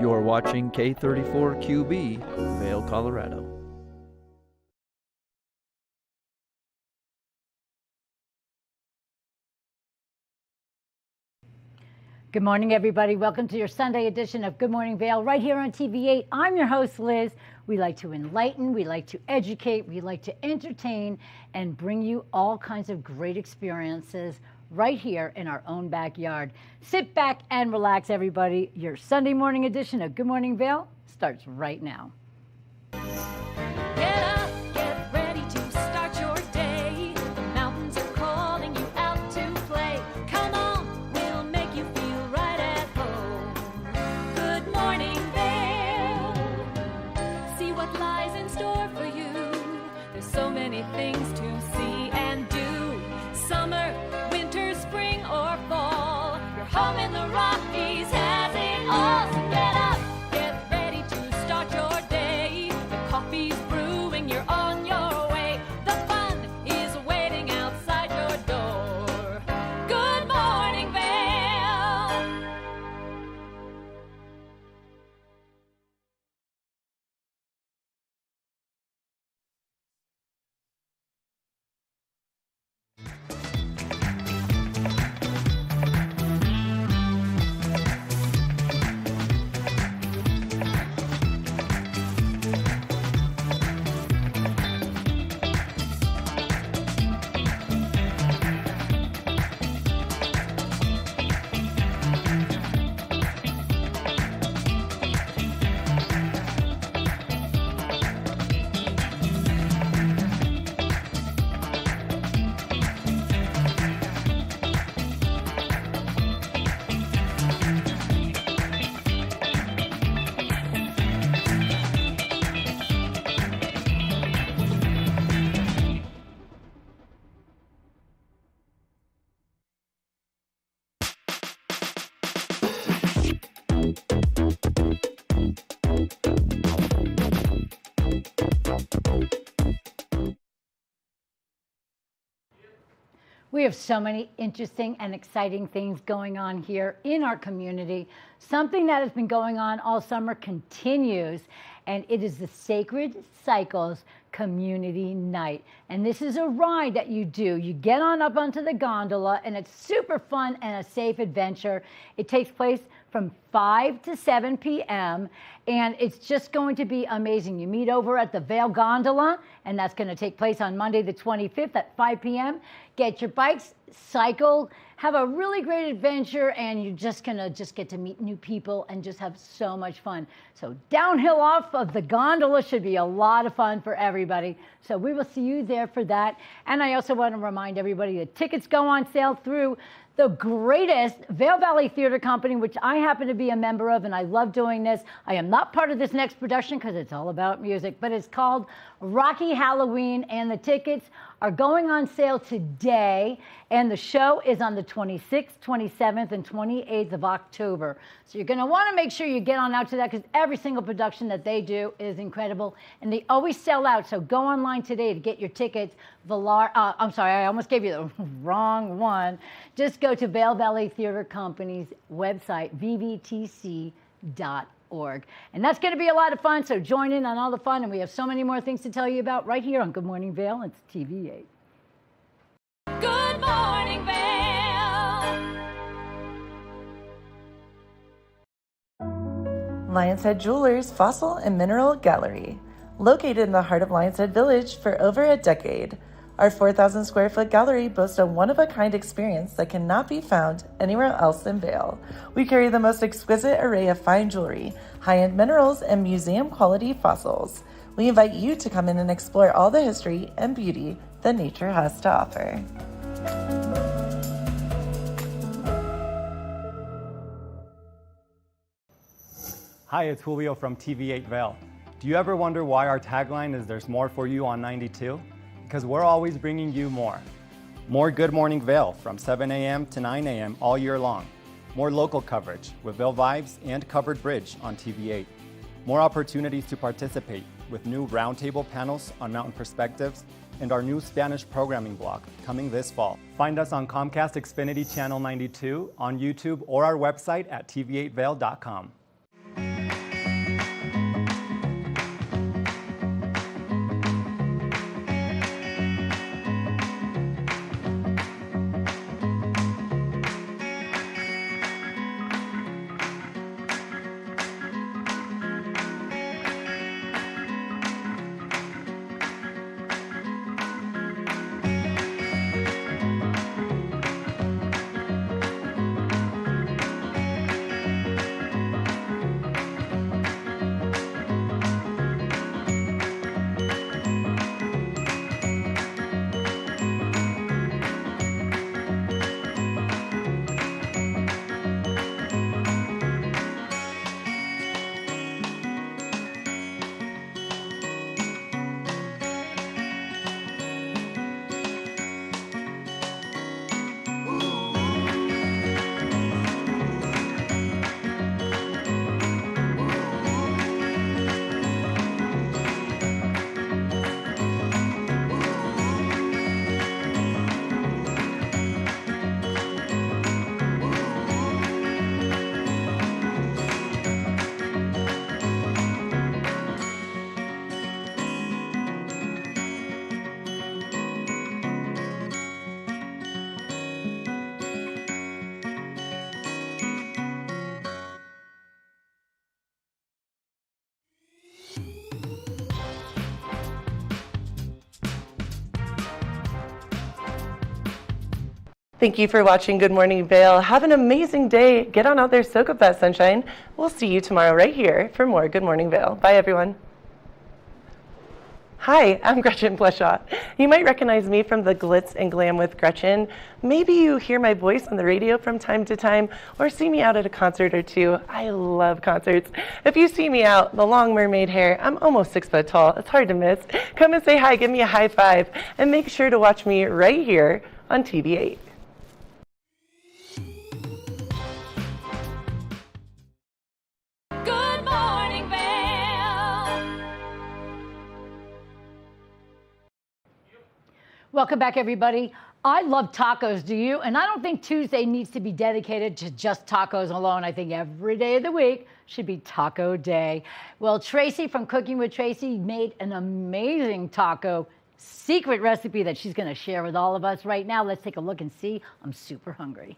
You're watching K34QB, Vail, Colorado. Good morning, everybody. Welcome to your Sunday edition of Good Morning Vail right here on TV8. I'm your host, Liz. We like to enlighten, we like to educate, we like to entertain, and bring you all kinds of great experiences right here in our own backyard. Sit back and relax, everybody. Your Sunday morning edition of Good Morning Vail starts right now. Get up, get ready to start your day. The mountains are calling you out to play. Come on, we'll make you feel right at home. Good morning, Vail. See what lies in store for you. There's so many things to see and do. Summer, winter, spring, or fall. Your home in the Rockies has it all. So get up, get ready to start your day. The coffee's brewing, you're on your way. The fun is waiting outside your door. Good morning, Vail. We have so many interesting and exciting things going on here in our community. Something that has been going on all summer continues, and it is the Sacred Cycles Community Night. And this is a ride that you do. You get on up onto the gondola, and it's super fun and a safe adventure. It takes place from 5 to 7 p.m., and it's just going to be amazing. You meet over at the Vail Gondola, and that's going to take place on Monday the 25th at 5 p.m. Get your bikes, cycle, have a really great adventure, and you're just going to get to meet new people and just have so much fun. So downhill off of the gondola should be a lot of fun for everybody. So we will see you there for that. And I also want to remind everybody that tickets go on sale through the greatest Vail Valley Theater Company, which I happen to be a member of, and I love doing this. I am not part of this next production because it's all about music, but it's called Rocky Halloween, and the tickets are going on sale today, and the show is on the 26th, 27th, and 28th of October. So you're going to want to make sure you get on out to that, because every single production that they do is incredible, and they always sell out. So go online today to get your tickets. I'm sorry, I almost gave you the wrong one. Just go to Vail Valley Theater Company's website, vvtc.org. And that's going to be a lot of fun, so join in on all the fun, and we have so many more things to tell you about right here on Good Morning Vail. It's TV8. Good morning, Vail. Lions Head Jewelers Fossil and Mineral Gallery. Located in the heart of Lions Head Village for over a decade, our 4,000 square foot gallery boasts a one-of-a-kind experience that cannot be found anywhere else in Vail. We carry the most exquisite array of fine jewelry, high-end minerals, and museum-quality fossils. We invite you to come in and explore all the history and beauty that nature has to offer. Hi, it's Julio from TV8 Vail. Do you ever wonder why our tagline is "There's more for you on 92"? Because we're always bringing you more. More Good Morning Vail from 7 a.m. to 9 a.m. all year long. More local coverage with Vail Vibes and Covered Bridge on TV8. More opportunities to participate with new roundtable panels on mountain perspectives and our new Spanish programming block coming this fall. Find us on Comcast Xfinity Channel 92, on YouTube, or our website at tv8vail.com. Thank you for watching Good Morning Vail. Have an amazing day. Get on out there, soak up that sunshine. We'll see you tomorrow right here for more Good Morning Vail. Bye, everyone. Hi, I'm Gretchen Pleshaw. You might recognize me from the Glitz and Glam with Gretchen. Maybe you hear my voice on the radio from time to time or see me out at a concert or two. I love concerts. If you see me out, the long mermaid hair, I'm almost 6 foot tall. It's hard to miss. Come and say hi, give me a high five, and make sure to watch me right here on TV8. Good morning, Vail. Welcome back, everybody. I love tacos, do you? And I don't think Tuesday needs to be dedicated to just tacos alone. I think every day of the week should be taco day. Well, Tracy from Cooking with Tracy made an amazing taco secret recipe that she's going to share with all of us right now. Let's take a look and see. I'm super hungry.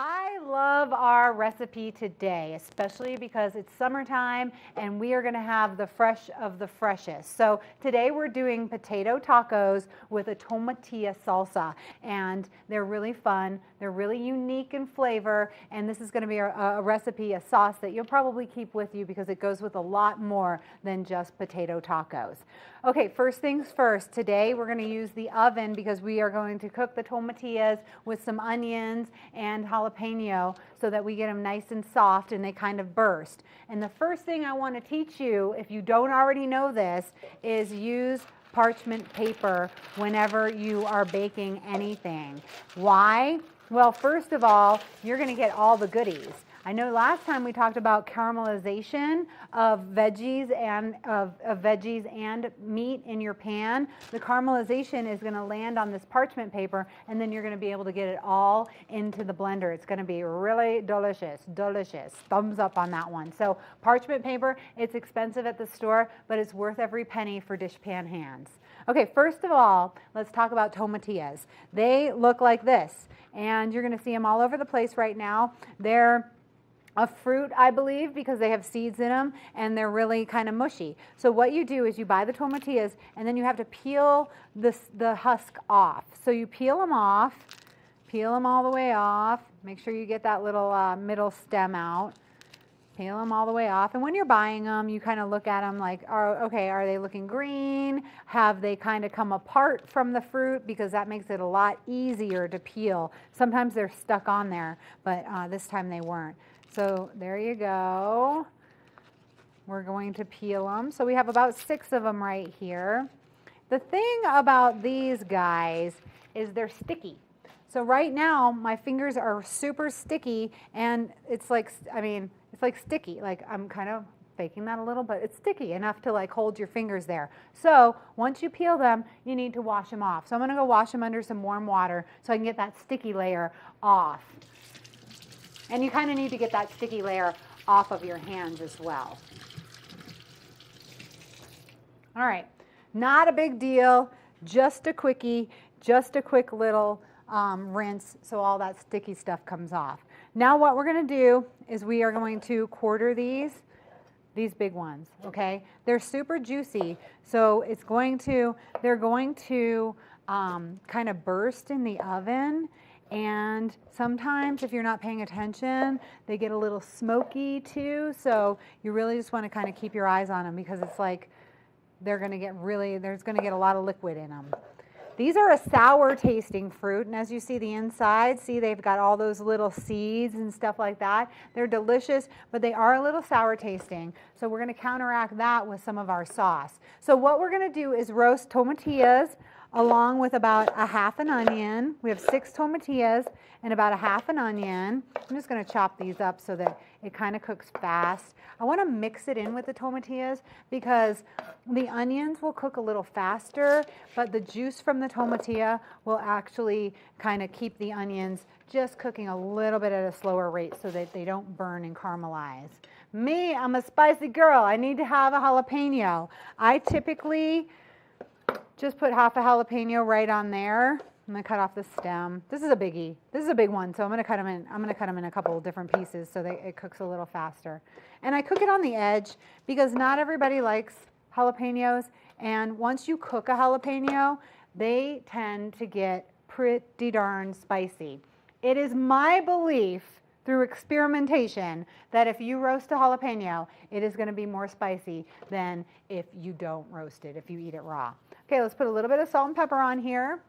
I love our recipe today, especially because it's summertime and we are going to have the fresh of the freshest. So today we're doing potato tacos with a tomatilla salsa, and they're really fun. They're really unique in flavor, and this is going to be a recipe, a sauce that you'll probably keep with you because it goes with a lot more than just potato tacos. Okay, first things first. Today we're going to use the oven because we are going to cook the tomatillas with some onions and jalapeno so that we get them nice and soft and they kind of burst. And the first thing I want to teach you, if you don't already know this, is use parchment paper whenever you are baking anything. Why? Well, first of all, you're going to get all the goodies. I know last time we talked about caramelization of veggies and meat in your pan. The caramelization is going to land on this parchment paper, and then you're going to be able to get it all into the blender. It's going to be really delicious, delicious. Thumbs up on that one. So parchment paper, it's expensive at the store, but it's worth every penny for dishpan hands. Okay, first of all, let's talk about tomatillas. They look like this, and you're going to see them all over the place right now. They're a fruit, I believe, because they have seeds in them and they're really kind of mushy. So what you do is you buy the tomatillas and then you have to peel the husk off. So you peel them off, peel them all the way off. Make sure you get that little middle stem out. Peel them all the way off. And when you're buying them, you kind of look at them like, are they looking green? Have they kind of come apart from the fruit? Because that makes it a lot easier to peel. Sometimes they're stuck on there, but this time they weren't. So there you go. We're going to peel them. So we have about 6 of them right here. The thing about these guys is they're sticky. So right now my fingers are super sticky, and it's like, it's like sticky. Like I'm kind of faking that a little, but it's sticky enough to like hold your fingers there. So once you peel them, you need to wash them off. So I'm going to go wash them under some warm water so I can get that sticky layer off. And you kind of need to get that sticky layer off of your hands as well. All right, not a big deal, just a quickie, just a quick little rinse so all that sticky stuff comes off. Now what we're going to do is we are going to quarter these big ones, okay? They're super juicy, so they're going to kind of burst in the oven. And sometimes if you're not paying attention, they get a little smoky too. So you really just want to kind of keep your eyes on them because it's like there's going to get a lot of liquid in them. These are a sour tasting fruit, and as you see the inside, they've got all those little seeds and stuff like that. They're delicious, but they are a little sour tasting. So we're going to counteract that with some of our sauce. So what we're going to do is roast tomatillas along with about a half an onion. We have 6 tomatillas and about a half an onion. I'm just going to chop these up so that it kind of cooks fast. I want to mix it in with the tomatillas because the onions will cook a little faster, but the juice from the tomatilla will actually kind of keep the onions just cooking a little bit at a slower rate so that they don't burn and caramelize. Me, I'm a spicy girl. I need to have a jalapeno. I typically just put half a jalapeno right on there. I'm going to cut off the stem. This is a biggie. This is a big one, so I'm going to cut them in a couple of different pieces so that it cooks a little faster. And I cook it on the edge because not everybody likes jalapenos, And once you cook a jalapeno, they tend to get pretty darn spicy. It is my belief through experimentation that if you roast a jalapeno, it is going to be more spicy than if you don't roast it, if you eat it raw. Okay, let's put a little bit of salt and pepper on here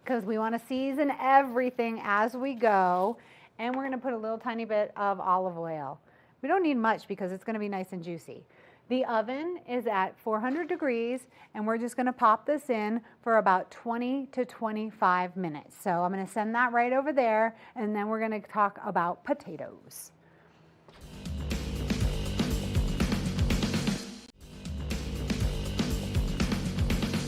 because we want to season everything as we go. And we're going to put a little tiny bit of olive oil. We don't need much because it's going to be nice and juicy. The oven is at 400 degrees, and we're just going to pop this in for about 20 to 25 minutes. So I'm going to send that right over there, and then we're going to talk about potatoes.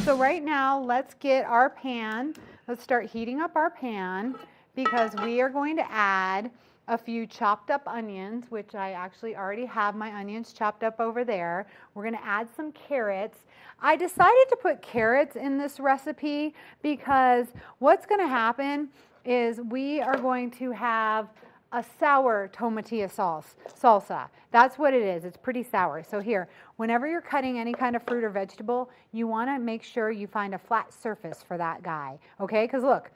So right now, let's get our pan. Let's start heating up our pan because we are going to add a few chopped up onions, which I actually already have my onions chopped up over there. We're going to add some carrots. I decided to put carrots in this recipe because what's going to happen is we are going to have a sour tomatillo salsa. That's what it is. It's pretty sour. So here, whenever you're cutting any kind of fruit or vegetable, you want to make sure you find a flat surface for that guy. Okay? Because look,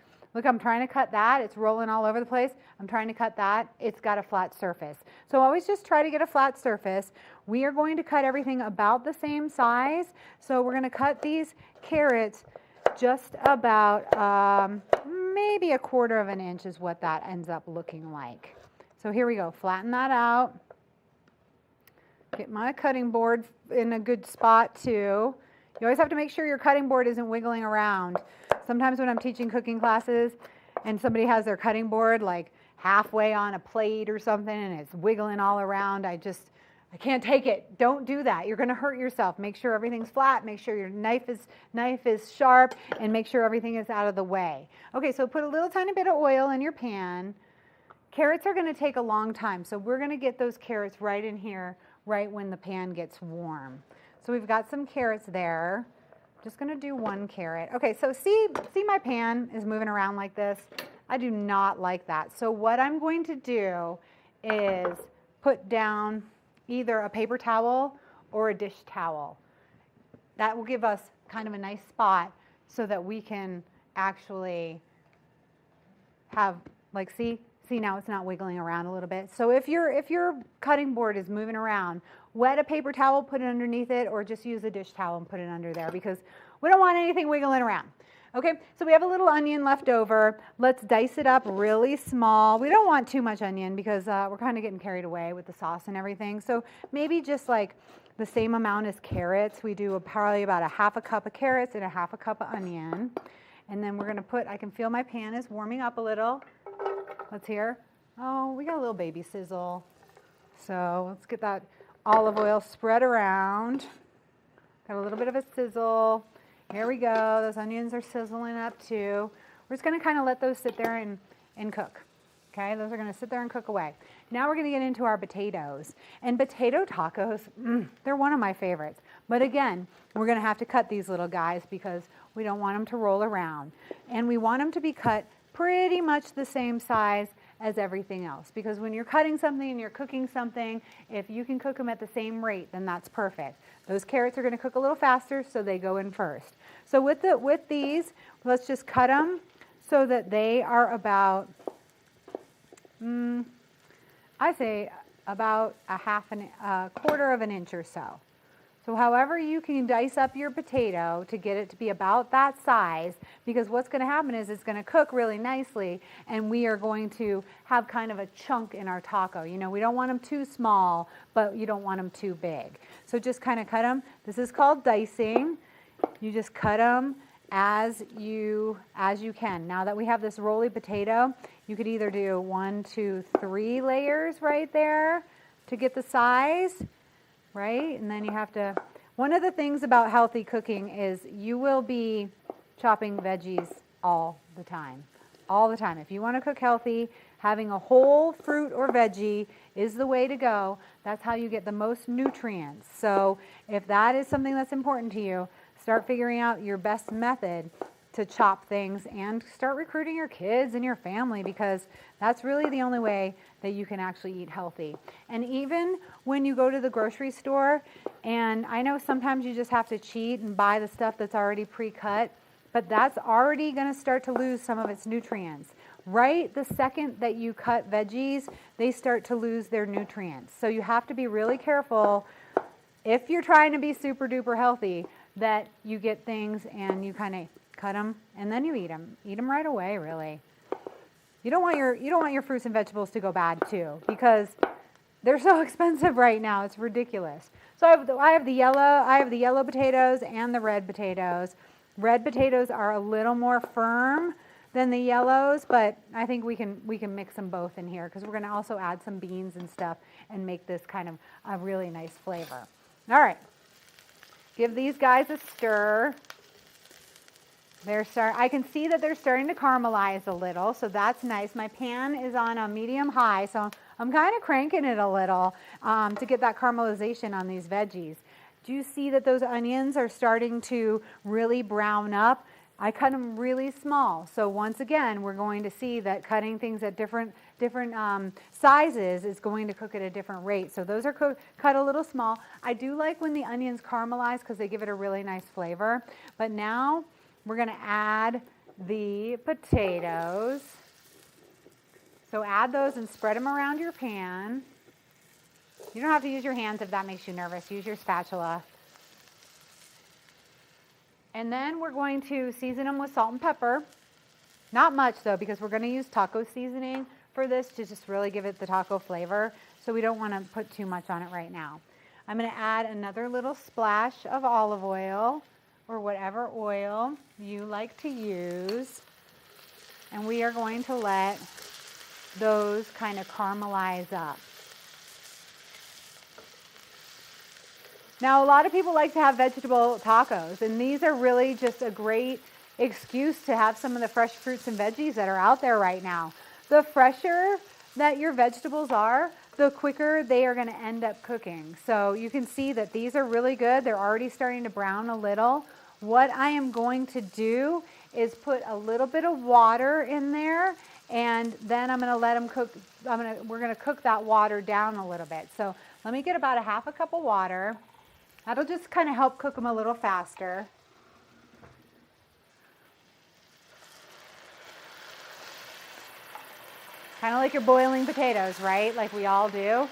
I'm trying to cut that. It's rolling all over the place. I'm trying to cut that. It's got a flat surface. So always just try to get a flat surface. We are going to cut everything about the same size. So we're going to cut these carrots just about maybe 1/4 of an inch is what that ends up looking like. So here we go. Flatten that out. Get my cutting board in a good spot too. You always have to make sure your cutting board isn't wiggling around. Sometimes when I'm teaching cooking classes and somebody has their cutting board like halfway on a plate or something and it's wiggling all around, I can't take it. Don't do that. You're going to hurt yourself. Make sure everything's flat. Make sure your knife is sharp, and make sure everything is out of the way. Okay, so put a little tiny bit of oil in your pan. Carrots are going to take a long time, so we're going to get those carrots right in here right when the pan gets warm. So we've got some carrots there. Just going to do 1 carrot. Okay, so see my pan is moving around like this? I do not like that. So what I'm going to do is put down either a paper towel or a dish towel. That will give us kind of a nice spot so that we can actually have, like, see now it's not wiggling around a little bit. So if your cutting board is moving around, wet a paper towel, put it underneath it, or just use a dish towel and put it under there because we don't want anything wiggling around. Okay, so we have a little onion left over. Let's dice it up really small. We don't want too much onion because we're kind of getting carried away with the sauce and everything. So maybe just like the same amount as carrots. We do probably about 1/2 cup of carrots and 1/2 cup of onion. And then we're going to put, I can feel my pan is warming up a little. Let's hear. Oh, we got a little baby sizzle. So let's get that olive oil spread around. Got a little bit of a sizzle. Here we go. Those onions are sizzling up too. We're just going to kind of let those sit there and cook. Okay, those are going to sit there and cook away. Now we're going to get into our potatoes. And potato tacos, they're one of my favorites. But again, we're going to have to cut these little guys because we don't want them to roll around. And we want them to be cut pretty much the same size as everything else. Because when you're cutting something and you're cooking something, if you can cook them at the same rate, then that's perfect. Those carrots are going to cook a little faster, so they go in first. So with these, let's just cut them so that they are about, I say about 1/4 of an inch or so. So however you can dice up your potato to get it to be about that size, because what's going to happen is it's going to cook really nicely and we are going to have kind of a chunk in our taco. You know, we don't want them too small, but you don't want them too big. So just kind of cut them. This is called dicing. You just cut them as you can. Now that we have this roly potato, you could either do 1, 2, 3 layers right there to get the size. Right? And then you have to, one of the things about healthy cooking is you will be chopping veggies all the time. All the time. If you want to cook healthy, having a whole fruit or veggie is the way to go. That's how you get the most nutrients. So if that is something that's important to you, start figuring out your best method to chop things and start recruiting your kids and your family, because that's really the only way that you can actually eat healthy. And even when you go to the grocery store, and I know sometimes you just have to cheat and buy the stuff that's already pre-cut, but that's already going to start to lose some of its nutrients. Right the second that you cut veggies, they start to lose their nutrients. So you have to be really careful if you're trying to be super duper healthy, that you get things and you kind of cut them and then you eat them. Eat them right away, really. You don't want your fruits and vegetables to go bad too, because they're so expensive right now. It's ridiculous. So I have the yellow potatoes and the red potatoes. Red potatoes are a little more firm than the yellows, but I think we can mix them both in here, because we're going to also add some beans and stuff and make this kind of a really nice flavor. All right, give these guys a stir. I can see that they're starting to caramelize a little, so that's nice. My pan is on a medium high, so I'm kind of cranking it a little to get that caramelization on these veggies. Do you see that those onions are starting to really brown up? I cut them really small. So once again, we're going to see that cutting things at different sizes is going to cook at a different rate. So those are cut a little small. I do like when the onions caramelize because they give it a really nice flavor. But now we're going to add the potatoes. So add those and spread them around your pan. You don't have to use your hands if that makes you nervous. Use your spatula. And then we're going to season them with salt and pepper. Not much though, because we're going to use taco seasoning for this to just really give it the taco flavor. So we don't want to put too much on it right now. I'm going to add another little splash of olive oil, or whatever oil you like to use. And we are going to let those kind of caramelize up. Now, a lot of people like to have vegetable tacos, and these are really just a great excuse to have some of the fresh fruits and veggies that are out there right now. The fresher that your vegetables are, the quicker they are going to end up cooking. So you can see that these are really good. They're already starting to brown a little. What I am going to do is put a little bit of water in there, and then I'm going to let them cook. We're going to cook that water down a little bit. So let me get about a half a cup of water. That'll just kind of help cook them a little faster. Kind of like you're boiling potatoes, right? Like we all do.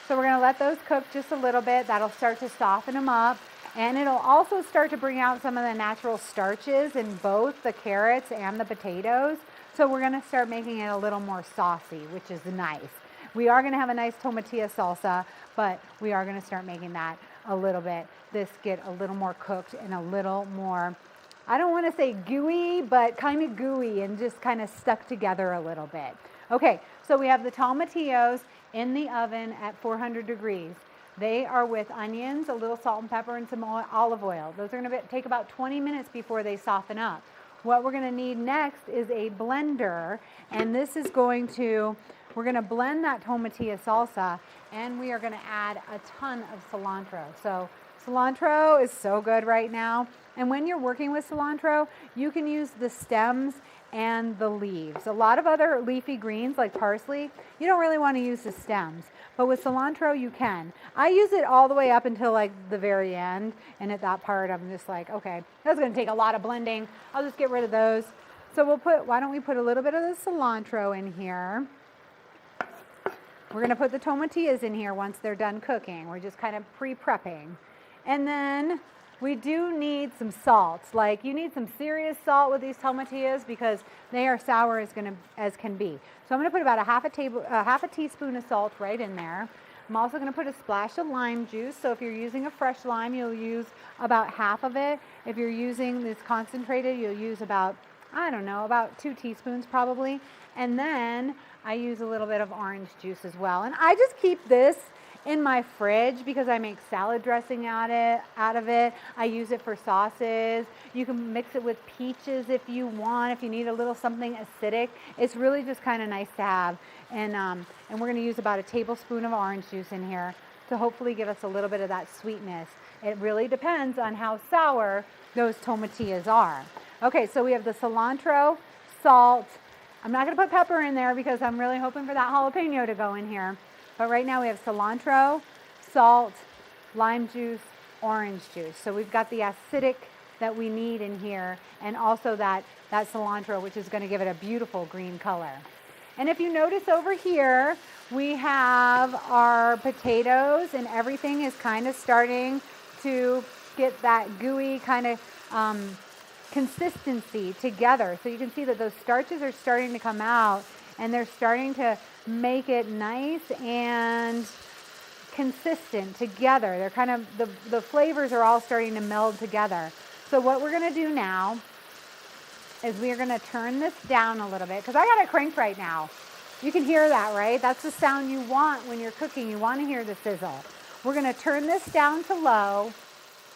So we're going to let those cook just a little bit. That'll start to soften them up. And it'll also start to bring out some of the natural starches in both the carrots and the potatoes. So we're going to start making it a little more saucy, which is nice. We are going to have a nice tomatillo salsa, but we are going to start making that a little bit. This get a little more cooked and a little more, I don't want to say gooey, but kind of gooey and just kind of stuck together a little bit. Okay, so we have the tomatillos in the oven at 400 degrees. They are with onions, a little salt and pepper, and some olive oil. Those are going to take about 20 minutes before they soften up. What we're going to need next is a blender, and this is we're going to blend that tomatillo salsa, and we are going to add a ton of cilantro. So cilantro is so good right now. And when you're working with cilantro, you can use the stems and the leaves. A lot of other leafy greens like parsley, you don't really want to use the stems. But with cilantro, you can. I use it all the way up until like the very end. And at that part, I'm just like, okay, that's going to take a lot of blending. I'll just get rid of those. So why don't we put a little bit of the cilantro in here. We're going to put the tomatillas in here once they're done cooking. We're just kind of pre-prepping. And then we do need some salt. Like you need some serious salt with these tomatillas because they are sour as can be. So I'm going to put about a half a teaspoon of salt right in there. I'm also going to put a splash of lime juice. So if you're using a fresh lime, you'll use about half of it. If you're using this concentrated, you'll use about 2 teaspoons probably. And then I use a little bit of orange juice as well. And I just keep this in my fridge because I make salad dressing out of it. I use it for sauces. You can mix it with peaches if you want, if you need a little something acidic. It's really just kind of nice to have. And we're going to use about a tablespoon of orange juice in here to hopefully give us a little bit of that sweetness. It really depends on how sour those tomatillas are. Okay, so we have the cilantro, salt. I'm not going to put pepper in there because I'm really hoping for that jalapeno to go in here. But right now we have cilantro, salt, lime juice, orange juice. So we've got the acidic that we need in here, and also that cilantro, which is going to give it a beautiful green color. And if you notice over here, we have our potatoes, and everything is kind of starting to get that gooey kind of consistency together. So you can see that those starches are starting to come out, and they're starting to make it nice and consistent together. They're kind of, the flavors are all starting to meld together. So what we're going to do now is we are going to turn this down a little bit, because I got it cranked right now. You can hear that, right? That's the sound you want when you're cooking. You want to hear the sizzle. We're going to turn this down to low.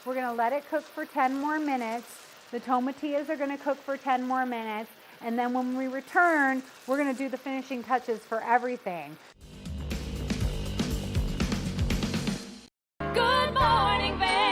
We're going to let it cook for 10 more minutes. The tomatillas are going to cook for 10 more minutes. And then when we return, we're going to do the finishing touches for everything. Good morning, Vail.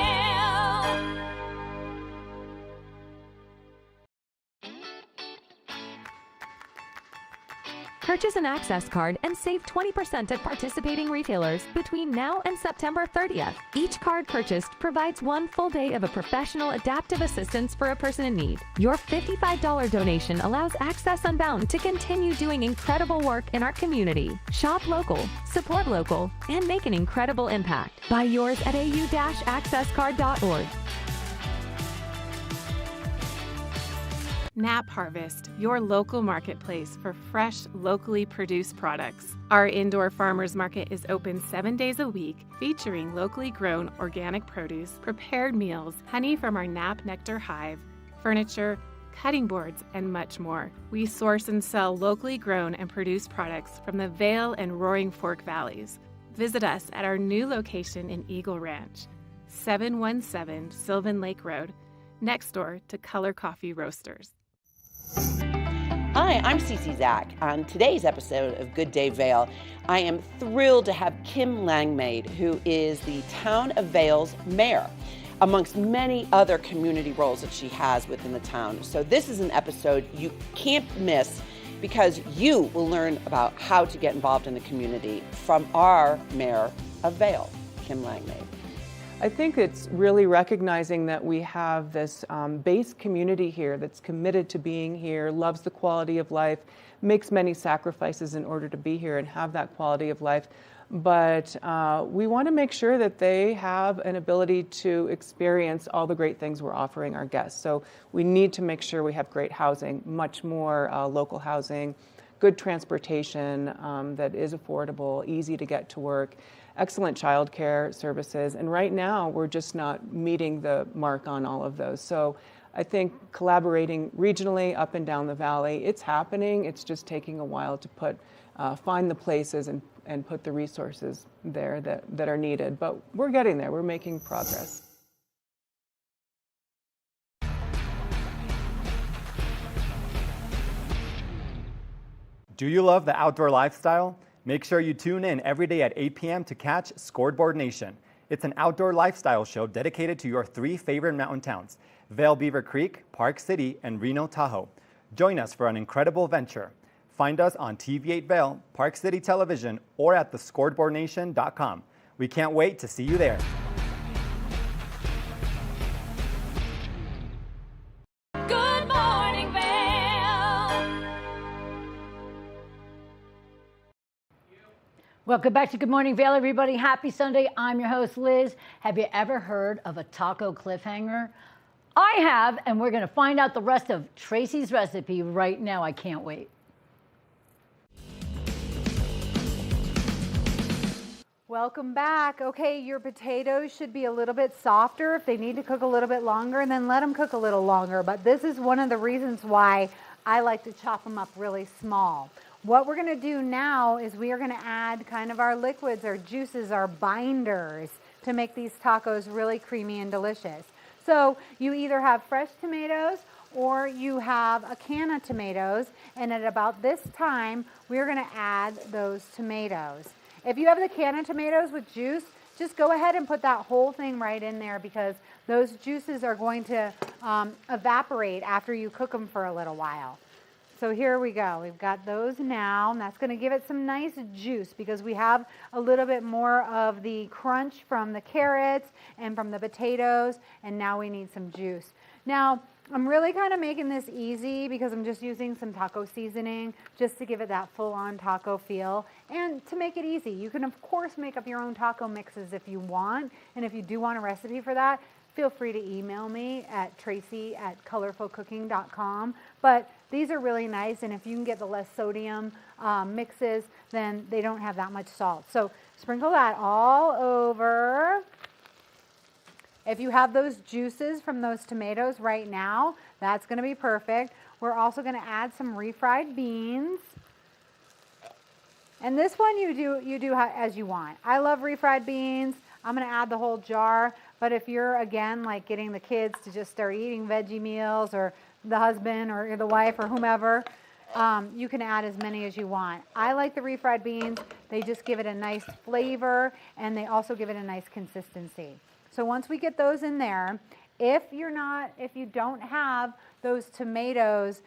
Purchase an Access card and save 20% at participating retailers between now and September 30th. Each card purchased provides 1 full day of a professional adaptive assistance for a person in need. Your $55 donation allows Access Unbound to continue doing incredible work in our community. Shop local, support local, and make an incredible impact. Buy yours at au-accesscard.org. Nap Harvest, your local marketplace for fresh, locally produced products. Our indoor farmers market is open 7 days a week, featuring locally grown organic produce, prepared meals, honey from our Nap Nectar hive, furniture, cutting boards, and much more. We source and sell locally grown and produced products from the Vail and Roaring Fork Valleys. Visit us at our new location in Eagle Ranch, 717 Sylvan Lake Road, next door to Color Coffee Roasters. Hi, I'm Cece Zach. On today's episode of Good Day Vail, I am thrilled to have Kim Langmaid, who is the Town of Vail's mayor, amongst many other community roles that she has within the town. So this is an episode you can't miss, because you will learn about how to get involved in the community from our mayor of Vail, Kim Langmaid. I think it's really recognizing that we have this base community here that's committed to being here, loves the quality of life, makes many sacrifices in order to be here and have that quality of life. But we want to make sure that they have an ability to experience all the great things we're offering our guests. So we need to make sure we have great housing, much more local housing, good transportation that is affordable, easy to get to work, excellent childcare services, and right now we're just not meeting the mark on all of those. So I think collaborating regionally up and down the valley, it's happening. It's just taking a while to find the places and put the resources there that are needed. But we're getting there. We're making progress. Do you love the outdoor lifestyle? Make sure you tune in every day at 8 p.m. to catch Scoreboard Nation. It's an outdoor lifestyle show dedicated to your 3 favorite mountain towns, Vail Beaver Creek, Park City, and Reno Tahoe. Join us for an incredible venture. Find us on TV8 Vail, Park City Television, or at thescoreboardnation.com. We can't wait to see you there. Good morning, Vail. Welcome back to Good Morning Vail, everybody. Happy Sunday. I'm your host, Liz. Have you ever heard of a taco cliffhanger? I have, and we're going to find out the rest of Tracy's recipe right now. I can't wait. Welcome back. Okay, your potatoes should be a little bit softer. If they need to cook a little bit longer, then let them cook a little longer. But this is one of the reasons why I like to chop them up really small. What we're going to do now is we are going to add kind of our liquids, our juices, our binders to make these tacos really creamy and delicious. So you either have fresh tomatoes or you have a can of tomatoes, and at about this time, we're going to add those tomatoes. If you have the can of tomatoes with juice, just go ahead and put that whole thing right in there because those juices are going to evaporate after you cook them for a little while. So here we go. We've got those now, and that's going to give it some nice juice because we have a little bit more of the crunch from the carrots and from the potatoes, and now we need some juice. Now, I'm really kind of making this easy because I'm just using some taco seasoning just to give it that full-on taco feel and to make it easy. You can, of course, make up your own taco mixes if you want, and if you do want a recipe for that, feel free to email me at tracy@colorfulcooking.com. But these are really nice, and if you can get the less sodium mixes, then they don't have that much salt. So sprinkle that all over. If you have those juices from those tomatoes right now, that's going to be perfect. We're also going to add some refried beans. And this one you do as you want. I love refried beans. I'm going to add the whole jar. But if you're, again, like getting the kids to just start eating veggie meals, or the husband or the wife or whomever, you can add as many as you want. I like the refried beans. They just give it a nice flavor, and they also give it a nice consistency. So once we get those in there, if you don't have those tomatoes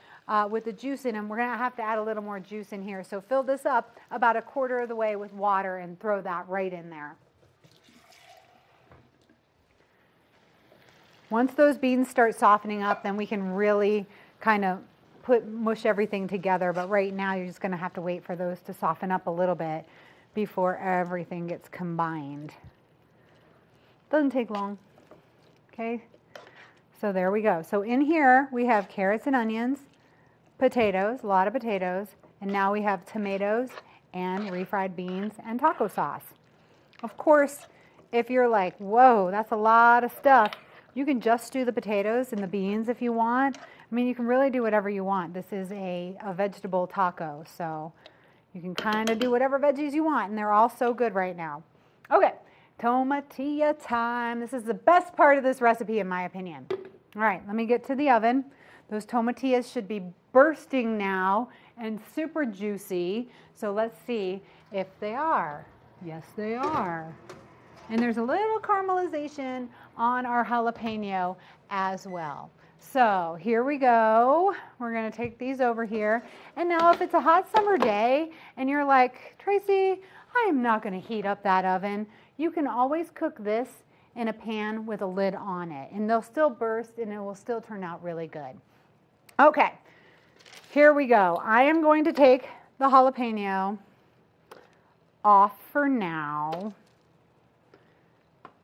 with the juice in them, we're going to have to add a little more juice in here. So fill this up about a quarter of the way with water and throw that right in there. Once those beans start softening up, then we can really kind of mush everything together. But right now, you're just going to have to wait for those to soften up a little bit before everything gets combined. Doesn't take long. Okay, so there we go. So in here, we have carrots and onions, potatoes, a lot of potatoes, and now we have tomatoes and refried beans and taco sauce. Of course, if you're like, whoa, that's a lot of stuff, you can just do the potatoes and the beans if you want. I mean, you can really do whatever you want. This is a vegetable taco, so you can kind of do whatever veggies you want, and they're all so good right now. Okay, tomatilla time. This is the best part of this recipe, in my opinion. All right, let me get to the oven. Those tomatillas should be bursting now and super juicy, so let's see if they are. Yes, they are. And there's a little caramelization on our jalapeno as well. So here we go. We're going to take these over here. And now if it's a hot summer day and you're like, Tracy, I am not going to heat up that oven, you can always cook this in a pan with a lid on it. And they'll still burst and it will still turn out really good. Okay, here we go. I am going to take the jalapeno off for now.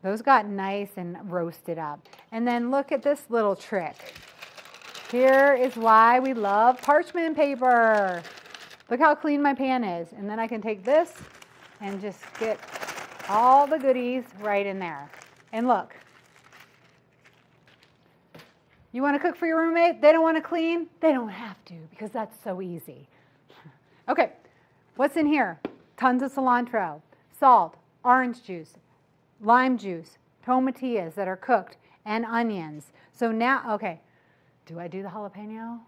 Those got nice and roasted up. And then look at this little trick. Here is why we love parchment paper. Look how clean my pan is. And then I can take this and just get all the goodies right in there. And look. You want to cook for your roommate? They don't want to clean? They don't have to because that's so easy. Okay, what's in here? Tons of cilantro, salt, orange juice, lime juice, tomatillas that are cooked, and onions. So now, okay, do I do the jalapeno?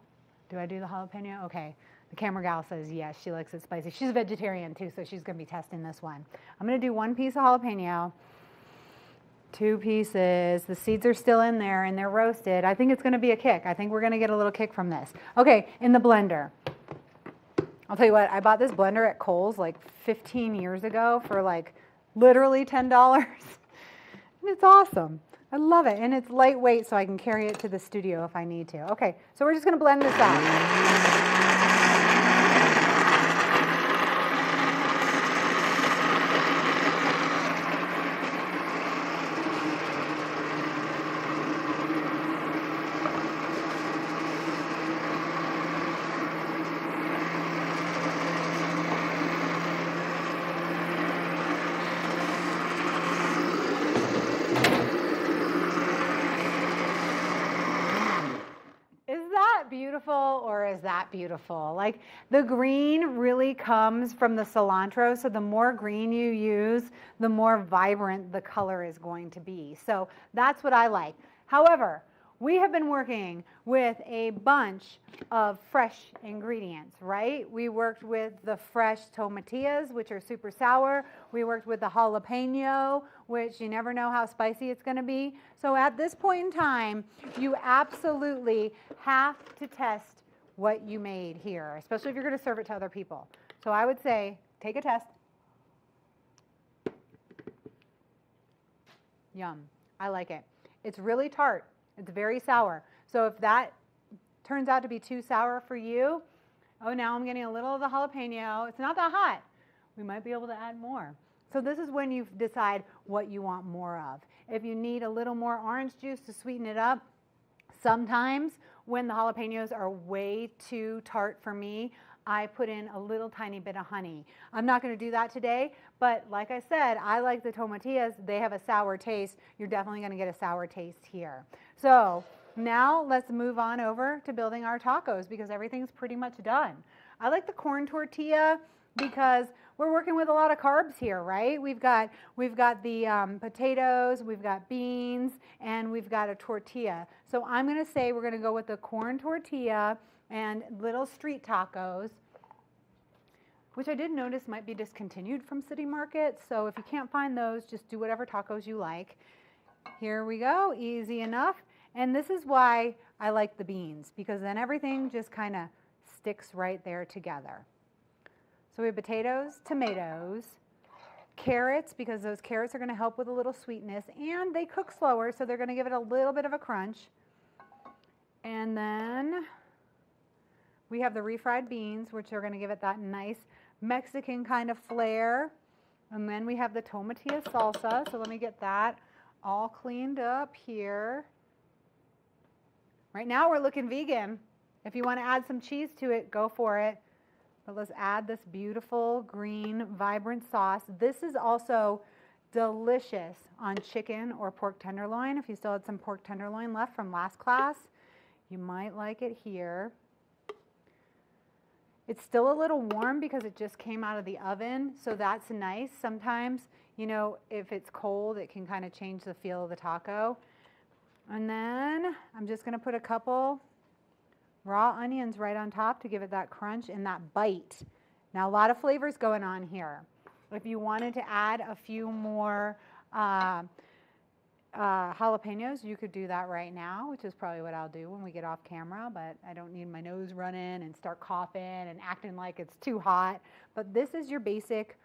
Do I do the jalapeno? Okay, the camera gal says yes, she likes it spicy. She's a vegetarian too, so she's gonna be testing this one. I'm gonna do 1 piece of jalapeno, 2 pieces. The seeds are still in there and they're roasted. I think it's gonna be a kick. I think we're gonna get a little kick from this. Okay, in the blender. I'll tell you what, I bought this blender at Kohl's like 15 years ago for like literally $10. And it's awesome. I love it. And it's lightweight so I can carry it to the studio if I need to. Okay, so we're just going to blend this out. Beautiful, or is that beautiful? Like the green really comes from the cilantro, so the more green you use, the more vibrant the color is going to be. So that's what I like. However, we have been working with a bunch of fresh ingredients, right? We worked with the fresh tomatillas, which are super sour. We worked with the jalapeno, which you never know how spicy it's going to be. So at this point in time, you absolutely have to test what you made here, especially if you're going to serve it to other people. So I would say, take a test. Yum. I like it. It's really tart. It's very sour. So if that turns out to be too sour for you, oh, now I'm getting a little of the jalapeno. It's not that hot. We might be able to add more. So this is when you decide what you want more of. If you need a little more orange juice to sweeten it up, sometimes when the jalapenos are way too tart for me, I put in a little tiny bit of honey. I'm not going to do that today, but like I said, I like the tomatillas. They have a sour taste. You're definitely going to get a sour taste here. So now let's move on over to building our tacos because everything's pretty much done. I like the corn tortilla because we're working with a lot of carbs here, right? We've got the potatoes, we've got beans, and we've got a tortilla. So I'm going to say we're going to go with the corn tortilla and little street tacos, which I did notice might be discontinued from City Market. So if you can't find those, just do whatever tacos you like. Here we go, easy enough. And this is why I like the beans, because then everything just kind of sticks right there together. So we have potatoes, tomatoes, carrots, because those carrots are going to help with a little sweetness, and they cook slower, so they're going to give it a little bit of a crunch. And then we have the refried beans, which are going to give it that nice Mexican kind of flair. And then we have the tomatilla salsa. So let me get that all cleaned up here. Right now we're looking vegan. If you want to add some cheese to it, go for it. But let's add this beautiful green, vibrant sauce. This is also delicious on chicken or pork tenderloin. If you still had some pork tenderloin left from last class, you might like it here. It's still a little warm because it just came out of the oven, so that's nice. Sometimes, you know, if it's cold, it can kind of change the feel of the taco. And then I'm just going to put a couple raw onions right on top to give it that crunch and that bite. Now, a lot of flavors going on here. If you wanted to add a few more jalapenos, you could do that right now, which is probably what I'll do when we get off camera, but I don't need my nose running and start coughing and acting like it's too hot. But this is your basic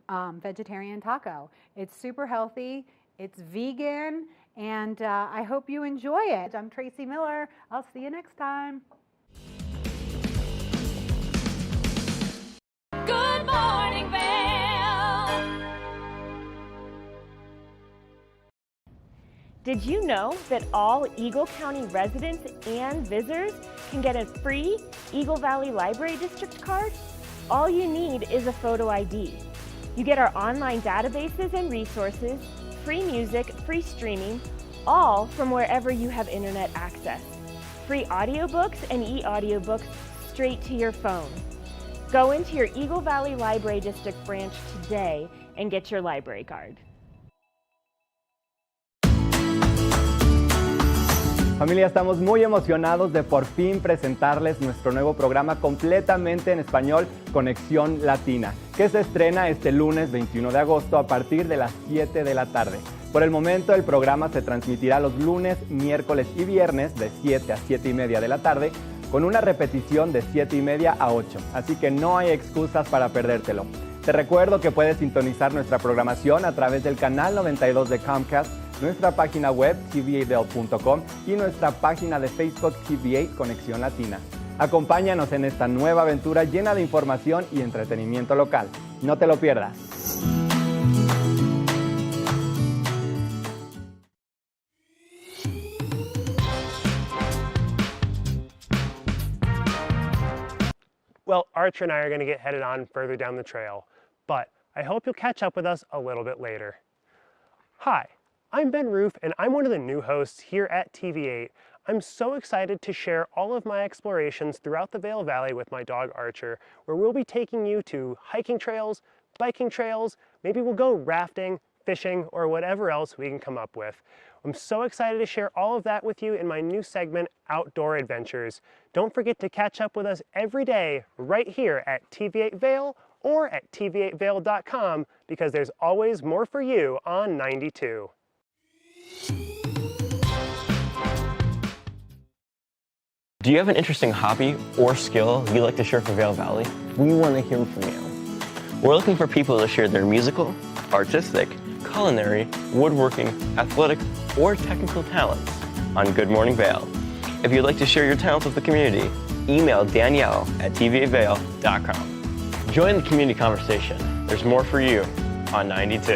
vegetarian taco. It's super healthy, it's vegan, and I hope you enjoy it. I'm Tracy Miller. I'll see you next time. Good morning, Vail. Did you know that all Eagle County residents and visitors can get a free Eagle Valley Library District card? All you need is a photo ID. You get our online databases and resources, free music, free streaming, all from wherever you have internet access. Free audiobooks and e-audiobooks straight to your phone. Go into your Eagle Valley Library District branch today and get your library card. Familia, estamos muy emocionados de por fin presentarles nuestro nuevo programa completamente en español, Conexión Latina, que se estrena este lunes 21 de agosto a partir de las 7 de la tarde. Por el momento, el programa se transmitirá los lunes, miércoles y viernes de 7 a 7 y media de la tarde, con una repetición de 7 y media a 8, así que no hay excusas para perdértelo. Te recuerdo que puedes sintonizar nuestra programación a través del canal 92 de Comcast, nuestra página web tv8vail.com y nuestra página de Facebook TV8 Conexión Latina. Acompáñanos en esta nueva aventura llena de información y entretenimiento local. No te lo pierdas. Well, Archer and I are going to get headed on further down the trail, but I hope you'll catch up with us a little bit later. Hi, I'm Ben Roof, and I'm one of the new hosts here at TV8. I'm so excited to share all of my explorations throughout the Vail Valley with my dog Archer, where we'll be taking you to hiking trails, biking trails, maybe we'll go rafting, fishing, or whatever else we can come up with. I'm so excited to share all of that with you in my new segment, Outdoor Adventures. Don't forget to catch up with us every day right here at TV8 Vail or at tv8vail.com, because there's always more for you on 92. Do you have an interesting hobby or skill you'd like to share for Vail Valley? We want to hear from you. We're looking for people to share their musical, artistic, culinary, woodworking, athletic, or technical talents on Good Morning Vail. If you'd like to share your talents with the community, email Danielle at tv8vail.com. Join the community conversation. There's more for you on 92.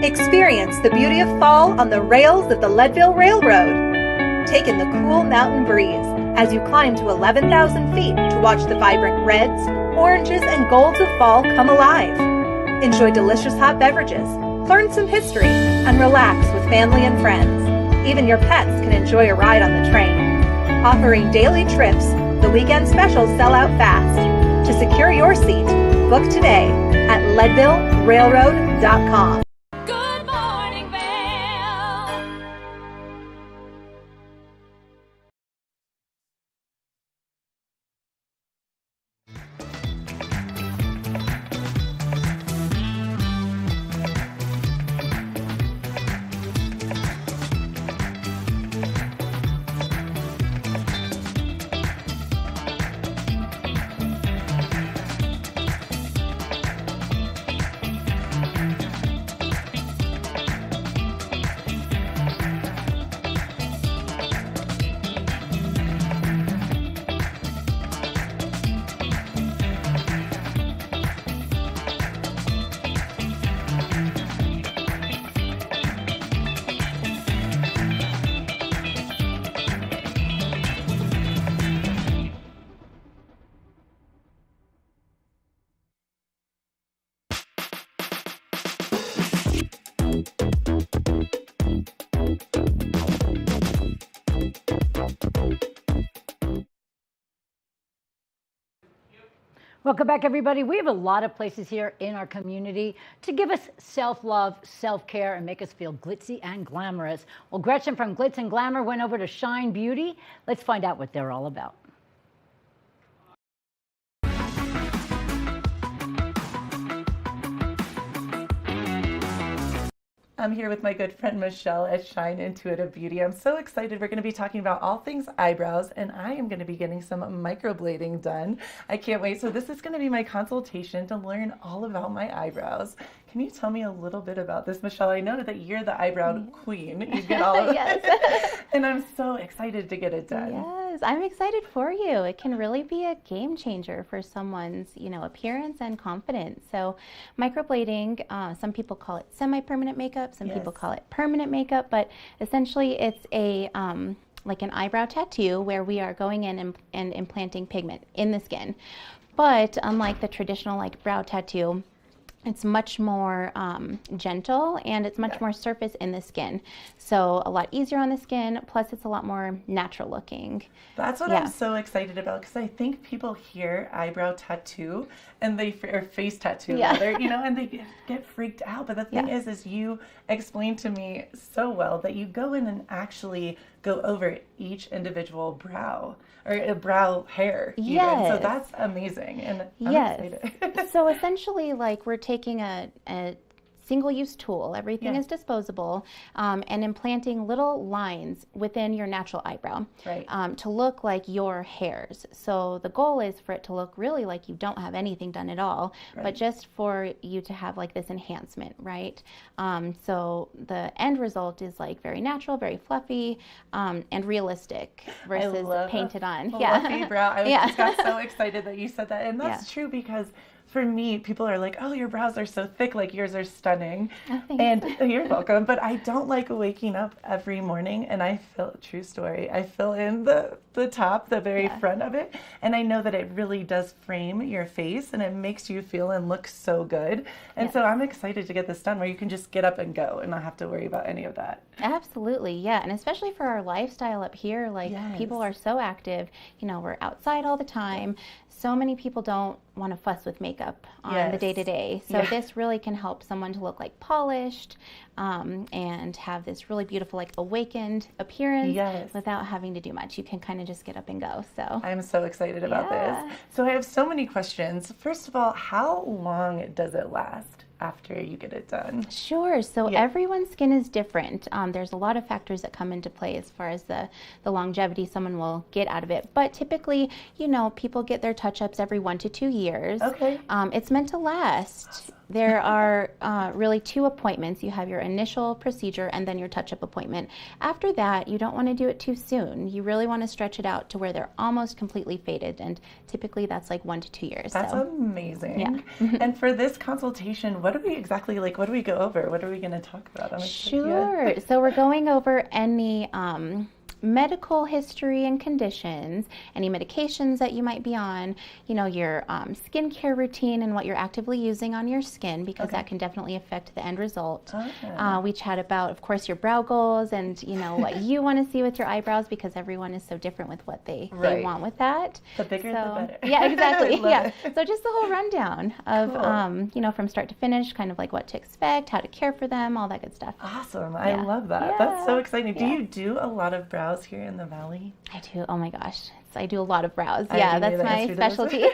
Experience the beauty of fall on the rails of the Leadville Railroad. Take in the cool mountain breeze as you climb to 11,000 feet to watch the vibrant reds, oranges, and golds of fall come alive. Enjoy delicious hot beverages, learn some history, and relax with family and friends. Even your pets can enjoy a ride on the train. Offering daily trips, the weekend specials sell out fast. To secure your seat, book today at leadvillerailroad.com. Good morning, Vail. Welcome back, everybody. We have a lot of places here in our community to give us self-love, self-care, and make us feel glitzy and glamorous. Well, Gretchen from Glitz and Glamour went over to Shine Beauty. Let's find out what they're all about. I'm here with my good friend Michelle at Shine Intuitive Beauty. I'm so excited. We're going to be talking about all things eyebrows, and I am going to be getting some microblading done. I can't wait. So this is going to be my consultation to learn all about my eyebrows. Can you tell me a little bit about this, Michelle? I know that you're the eyebrow queen. You get all of Yes. it. And I'm so excited to get it done. Yes, I'm excited for you. It can really be a game changer for someone's, appearance and confidence. So microblading, some people call it semi-permanent makeup, some people call it permanent makeup, but essentially it's a like an eyebrow tattoo where we are going in and implanting pigment in the skin. But unlike the traditional brow tattoo, it's much more gentle, and it's much more surface in the skin. So a lot easier on the skin, plus it's a lot more natural looking. That's what I'm so excited about, because I think people hear eyebrow tattoo and or face tattoo rather, and they get freaked out. But the thing is you explained to me so well that you go in and actually go over each individual brow or a brow hair. Yes. So that's amazing. And I'm excited. So essentially, we're taking a single-use tool, everything is disposable, and implanting little lines within your natural eyebrow to look like your hairs. So the goal is for it to look really like you don't have anything done at all, but just for you to have this enhancement, right? So the end result is very natural, very fluffy, and realistic versus painted on. Fluffy brow. I just got so excited that you said that. And that's true, because for me, people are like, oh, your brows are so thick, yours are stunning. Oh, and you're welcome. But I don't like waking up every morning and I fill, true story, I fill in the top, the very front of it. And I know that it really does frame your face and it makes you feel and look so good. And so I'm excited to get this done where you can just get up and go and not have to worry about any of that. Absolutely, yeah. And especially for our lifestyle up here, people are so active, we're outside all the time. so many people don't want to fuss with makeup on the Yes. day-to-day. So Yeah. this really can help someone to look like polished and have this really beautiful, like awakened appearance Yes. without having to do much. You can kind of just get up and go. So I'm so excited about Yeah. this. So I have so many questions. First of all, how long does it last after you get it done? Sure. So Yeah. everyone's skin is different. There's a lot of factors that come into play as far as the longevity someone will get out of it. But typically, you know, people get their touch-ups every 1 to 2 years. Okay. It's meant to last. There are really 2 appointments. You have your initial procedure and then your touch-up appointment. After that, you don't want to do it too soon. You really want to stretch it out to where they're almost completely faded. And typically that's like 1 to 2 years. That's so. amazing. Yeah. And for this consultation, what do we exactly, like, what do we go over? What are we going to talk about? I'm excited. Sure. So we're going over any medical history and conditions, any medications that you might be on, you know, your skincare routine and what you're actively using on your skin, because that can definitely affect the end result. We chat about, of course, your brow goals and, you know, what you want to see with your eyebrows, because everyone is so different with what they want with that. The bigger, the better. Yeah, exactly. Love it. So just the whole rundown of, you know, from start to finish, kind of like what to expect, how to care for them, all that good stuff. Awesome. I love that. That's so exciting. Do you do a lot of brows here in the Valley? I do. Oh my gosh. I do a lot of brows. I Yeah, knew that's the my answer to this. specialty.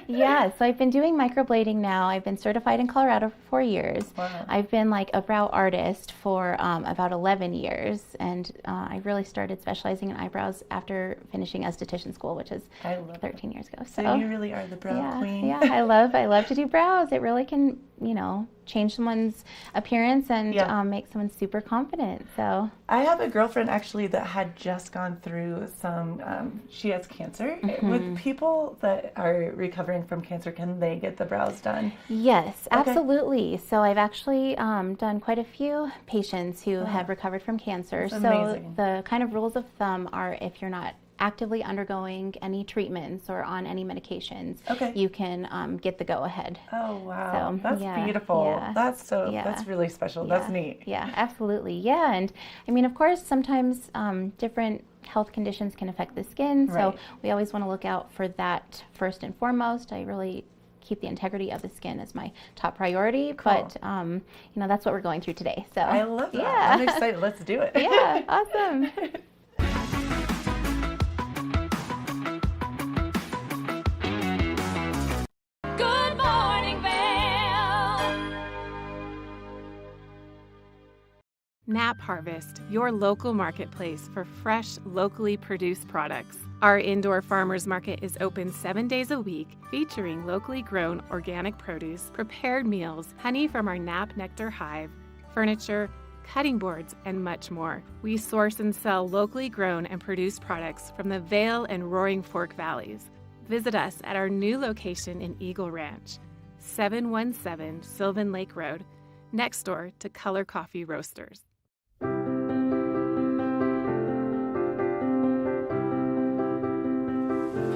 Yeah. So I've been doing microblading now. I've been certified in Colorado for 4 years. Wow. I've been like a brow artist for about 11 years. And I really started specializing in eyebrows after finishing esthetician school, which is 13 years ago. So you really are the brow queen. Yeah, I love to do brows. It really can, you know, change someone's appearance and make someone super confident. So I have a girlfriend actually that had just gone through some, she has cancer. With people that are recovering from cancer, can they get the brows done? Yes, absolutely. So I've actually done quite a few patients who have recovered from cancer. That's so amazing. the kind of rules of thumb are, if you're not actively undergoing any treatments or on any medications, you can get the go-ahead. Oh, wow. So, That's beautiful. yeah. That's really special. That's neat. Yeah, absolutely. Yeah, and I mean, of course, sometimes different health conditions can affect the skin, so we always want to look out for that first and foremost. I really keep the integrity of the skin as my top priority, but you know, that's what we're going through today. So I love that. Yeah. I'm excited. Let's do it. Yeah, awesome. Good morning, Vail. Nap Harvest, your local marketplace for fresh, locally produced products. Our indoor farmers market is open 7 days a week, featuring locally grown organic produce, prepared meals, honey from our Nap Nectar hive, furniture, cutting boards, and much more. We source and sell locally grown and produced products from the Vail and Roaring Fork Valleys. Visit us at our new location in Eagle Ranch, 717 Sylvan Lake Road, next door to Color Coffee Roasters.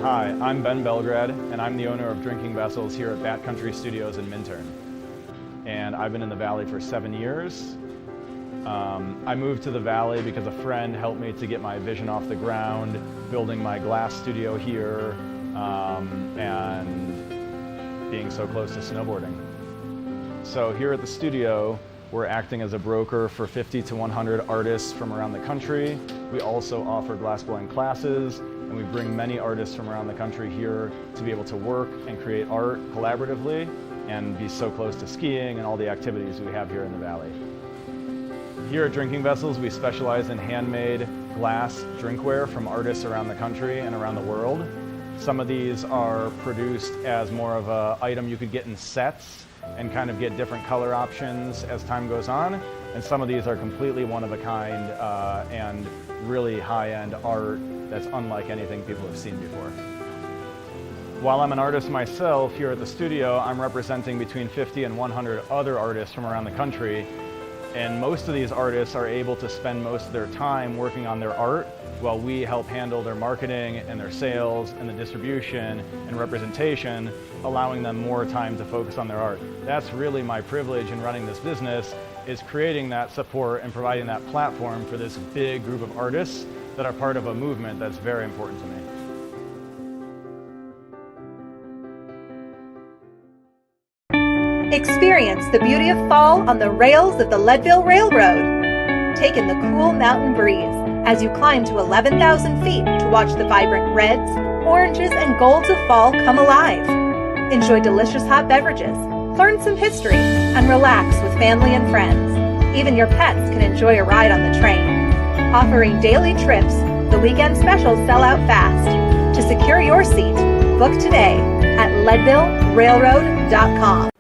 Hi, I'm Ben Belgrad, and I'm the owner of Drinking Vessels here at Bat Country Studios in Minturn. And I've been in the Valley for 7 years. I moved to the Valley because a friend helped me to get my vision off the ground, building my glass studio here, and being so close to snowboarding. So here at the studio, we're acting as a broker for 50 to 100 artists from around the country. We also offer glassblowing classes, and we bring many artists from around the country here to be able to work and create art collaboratively and be so close to skiing and all the activities we have here in the Valley. Here at Drinking Vessels, we specialize in handmade glass drinkware from artists around the country and around the world. Some of these are produced as more of an item you could get in sets and kind of get different color options as time goes on. And some of these are completely one-of-a-kind and really high-end art that's unlike anything people have seen before. While I'm an artist myself here at the studio, I'm representing between 50 and 100 other artists from around the country. And most of these artists are able to spend most of their time working on their art while we help handle their marketing and their sales and the distribution and representation, allowing them more time to focus on their art. That's really my privilege in running this business, is creating that support and providing that platform for this big group of artists that are part of a movement that's very important to me. Experience the beauty of fall on the rails of the Leadville Railroad. Take in the cool mountain breeze as you climb to 11,000 feet to watch the vibrant reds, oranges, and golds of fall come alive. Enjoy delicious hot beverages, learn some history, and relax with family and friends. Even your pets can enjoy a ride on the train. Offering daily trips, the weekend specials sell out fast. To secure your seat, book today at leadvillerailroad.com.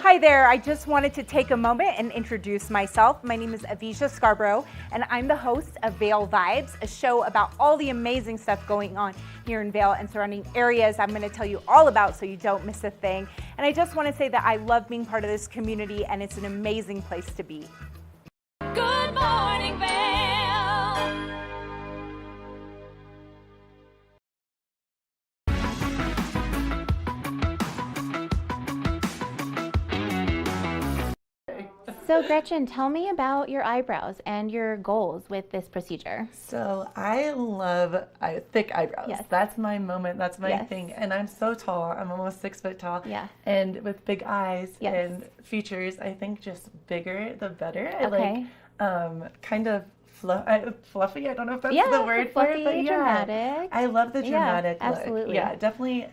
Hi there, I just wanted to take a moment and introduce myself. My name is Avisha Scarborough, and I'm the host of Vail Vibes, a show about all the amazing stuff going on here in Vail and surrounding areas I'm going to tell you all about so you don't miss a thing. And I just want to say that I love being part of this community, and it's an amazing place to be. Good morning, Vail. So Gretchen, tell me about your eyebrows and your goals with this procedure. So I love thick eyebrows. Yes. That's my moment. That's my Yes. thing. And I'm so tall. I'm almost 6 foot tall. Yeah. And with big eyes Yes. and features, I think just bigger the better. I Okay. like kind of fluffy. I don't know if that's Yeah, the word for it, fluffy, but yeah. dramatic. I love the dramatic look. absolutely. Yeah, definitely.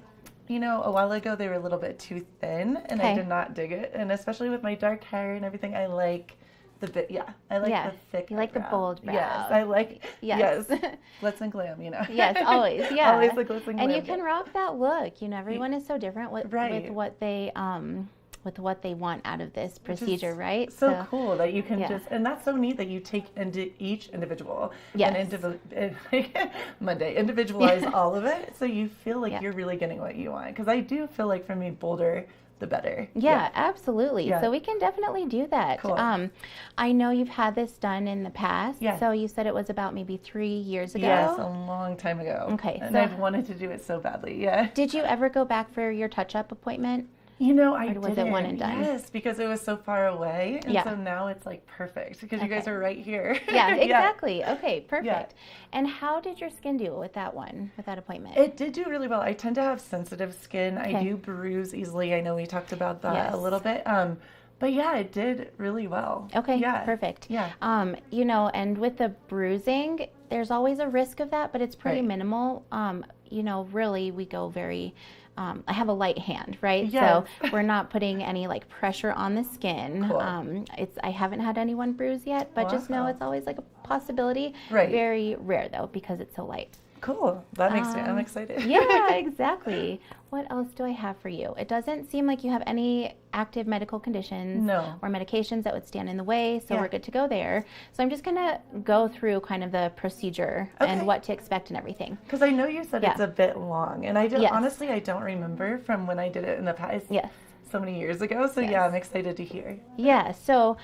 You know, a while ago they were a little bit too thin, and I Okay. did not dig it. And especially with my dark hair and everything, I like the bit. Yeah, I like the thick. You like the eyebrow. bold brows. Yes, I like. Yes. Yes, glitz and glam. You know. Yes, always. Yeah. Always the glitz and glam. And you can rock that look. You know, everyone is so different with what they want out of this Which is procedure, right? So cool that you can yeah. just, and that's so neat that you take into each individual Yes. and individualize all of it, so you feel like you're really getting what you want. Because I do feel like for me, bolder the better. Yeah, absolutely. Yeah. So we can definitely do that. Cool. I know you've had this done in the past. Yeah. So you said it was about maybe 3 years ago. Yes, a long time ago. Okay. And so I've wanted to do it so badly. Yeah. did you ever go back for your touch-up appointment? You know, I Or was didn't. it one and done? Yes, because it was so far away, and Yeah. so now it's like perfect because you guys are right here. Yeah, exactly. Okay, perfect. Yeah. And how did your skin do with that one, with that appointment? It did do really well. I tend to have sensitive skin. I Okay. do bruise easily. I know we talked about that Yes. a little bit. But yeah, it did really well. Okay, Yeah. perfect. Yeah. You know, and with the bruising, there's always a risk of that, but it's pretty Right. minimal. You know, really, we go very. I have a light hand, right? Yes. So we're not putting any like pressure on the skin. Cool. I haven't had anyone bruise yet, but just know Wow. it's always like a possibility. Right. Very rare though because it's so light. Cool. That makes me. I'm excited. Yeah, exactly. What else do I have for you? It doesn't seem like you have any active medical conditions No. or medications that would stand in the way, so Yeah. we're good to go there. So I'm just going to go through kind of the procedure and Okay. what to expect and everything. Because I know you said Yeah. it's a bit long, and I just Yes. honestly I don't remember from when I did it in the past. Yes. So many years ago. So yeah, I'm excited to hear. Yeah, so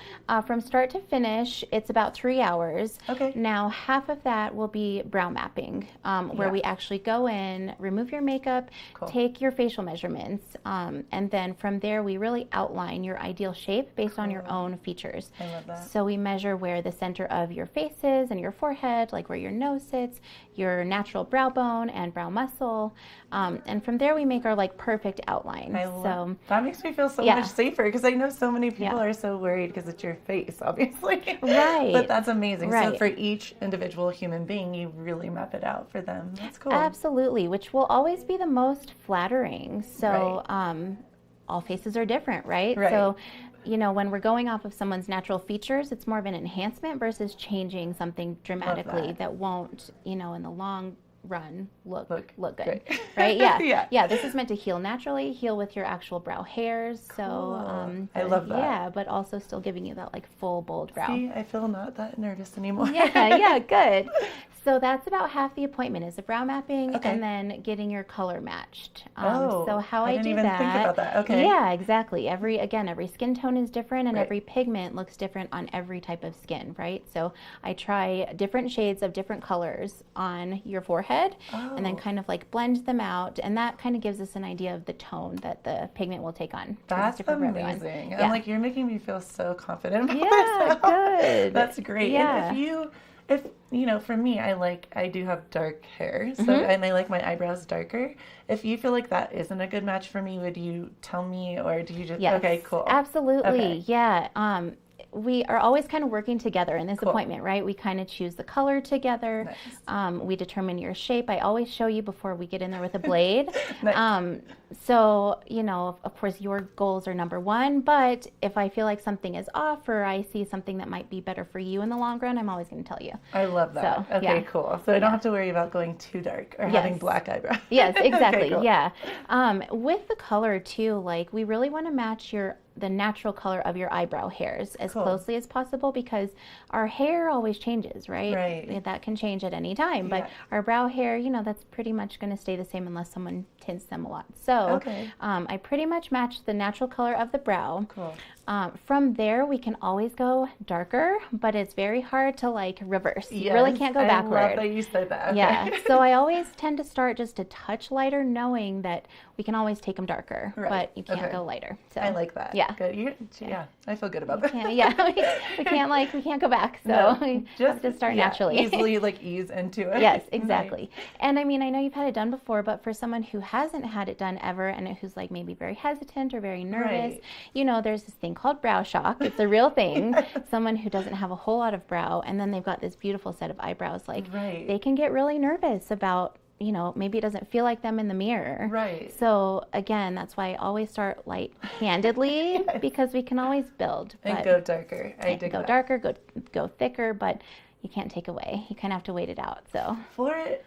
from start to finish, it's about 3 hours. Okay. Now, half of that will be brow mapping, where Yeah. we actually go in, remove your makeup, Cool. take your facial measurements, and then from there, we really outline your ideal shape based on your own features. I love that. So we measure where the center of your face is and your forehead, like where your nose sits, your natural brow bone and brow muscle, and from there, we make our like perfect outline. I love that. Makes me feel so Yeah. much safer because I know so many people Yeah. are so worried because it's your face, obviously. Right. But that's amazing. So Right. for each individual human being, you really map it out for them. That's cool. Absolutely, which will always be the most flattering. So all faces are different, right? Right. So, you know, when we're going off of someone's natural features, it's more of an enhancement versus changing something dramatically that won't, you know, in the long run look good, great. right? Yeah. Yeah. Yeah, this is meant to heal naturally, heal with your actual brow hairs. So, I love that. Yeah, but also still giving you that like full bold brow. See, I feel not that nervous anymore. Yeah, good. So that's about half the appointment is the brow mapping Okay. and then getting your color matched. Oh, so how I I didn't do even that? think about that. Okay. Yeah, exactly. Every skin tone is different and Right. every pigment looks different on every type of skin, right? So I try different shades of different colors on your forehead and then kind of like blend them out, and that kind of gives us an idea of the tone that the pigment will take on. 'cause it's That's different for everyone. amazing. Yeah. I'm like, you're making me feel so confident about Yeah, myself. good. That's great. Yeah. And If, for me, I do have dark hair, so and I like my eyebrows darker. If you feel like that isn't a good match for me, would you tell me, or do you just, Yes, okay, cool. absolutely. Okay. Yeah. We are always kind of working together in this appointment, right? We kind of choose the color together. Nice. We determine your shape. I always show you before we get in there with a blade. Nice. So, of course, your goals are number one, but if I feel like something is off or I see something that might be better for you in the long run, I'm always going to tell you. I love that. So, okay, yeah. cool. So I don't have to worry about going too dark or having black eyebrows. Yes, exactly. Okay, cool. Yeah. With the color too, we really want to match the natural color of your eyebrow hairs as closely as possible, because our hair always changes, right? Right. That can change at any time, but our brow hair, that's pretty much going to stay the same unless someone tints them a lot. So I pretty much match the natural color of the brow. Cool. From there, we can always go darker, but it's very hard to reverse. Yes, You really can't go backward. I love that you said that. Okay. Yeah, so I always tend to start just a touch lighter, knowing that we can always take them darker, but you can't go lighter. So I like that. Yeah. Good. I feel good about that. We can't go back. So we have to start naturally. Easily ease into it. Yes, exactly. And I know you've had it done before, but for someone who hasn't had it done ever and who's maybe very hesitant or very nervous, there's this thing called brow shock. It's a real thing. Someone who doesn't have a whole lot of brow and then they've got this beautiful set of eyebrows, they can get really nervous about maybe it doesn't feel like them in the mirror. Right. So again, that's why I always start light-handedly because we can always build. And go darker. I dig go that. darker, go thicker, but you can't take away. You kind of have to wait it out. So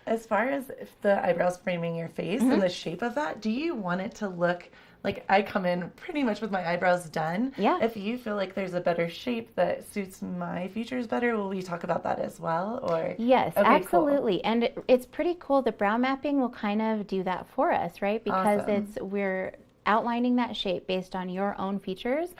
as far as the eyebrows framing your face and the shape of that, do you want it to look like I come in pretty much with my eyebrows done? Yeah. If you feel like there's a better shape that suits my features better, will we talk about that as well? Or yes, okay, absolutely. Cool. And it's pretty cool. The brow mapping will kind of do that for us, right? Because Awesome. we're outlining that shape based on your own features,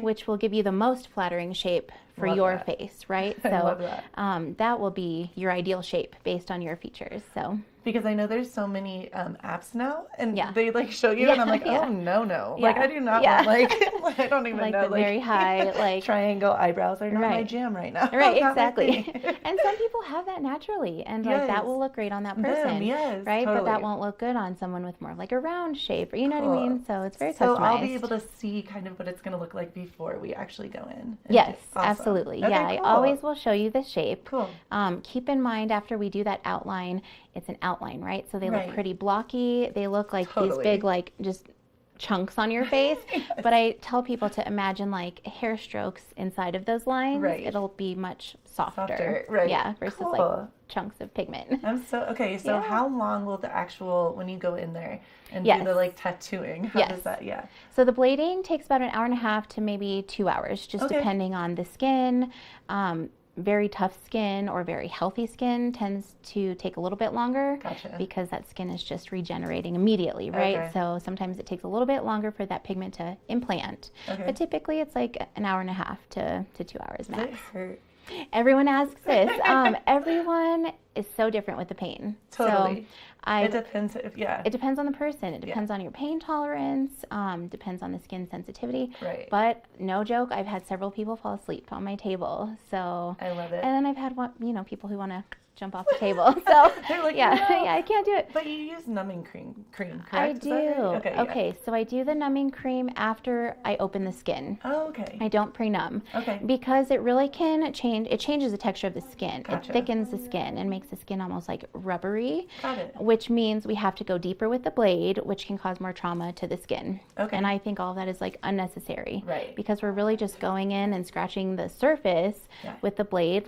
which will give you the most flattering shape for your face, right? So I love that. That will be your ideal shape based on your features. So because I know there's so many apps now, and they show you, and I'm like, oh no, I do not want I don't even know the very high triangle eyebrows are not my jam right now. Right, exactly. And some people have that naturally, and that will look great on that person, right? Totally. But that won't look good on someone with more a round shape, or you know what I mean? So it's very customized. So I'll be able to see kind of what it's going to look like before we actually go in. Yes, awesome. absolutely. Okay, I cool. always will show you the shape. Cool. Keep in mind, after we do that outline, it's an outline, right? So they look pretty blocky. They look like these big, just chunks on your face. But I tell people to imagine hair strokes inside of those lines. Right. It'll be much softer. Right. Yeah, versus cool. chunks of pigment. I'm so So how long will the actual, when you go in there and do the tattooing? How does that? Yeah. So the blading takes about an hour and a half to maybe 2 hours, just depending on the skin. Very tough skin or very healthy skin tends to take a little bit longer because that skin is just regenerating immediately, right? So sometimes it takes a little bit longer for that pigment to implant. But typically it's an hour and a half to 2 hours max. Does it hurt? Everyone asks this. Everyone is so different with the pain. Totally. So it depends. It depends on the person. It depends on your pain tolerance. Depends on the skin sensitivity. Right. But no joke, I've had several people fall asleep on my table. So I love it. And then I've had people who want to jump off the table. So they're like, yeah, no. I can't do it. But you use numbing cream, correct? I Is do. that right? Okay, so I do the numbing cream after I open the skin. Oh, okay. I don't pre-numb. Okay. Because it really can change. It changes the texture of the skin. Gotcha. It thickens the skin and makes the skin almost rubbery. Got it. Which means we have to go deeper with the blade, which can cause more trauma to the skin. Okay. And I think all of that is unnecessary. Right. Because we're really just going in and scratching the surface with the blade.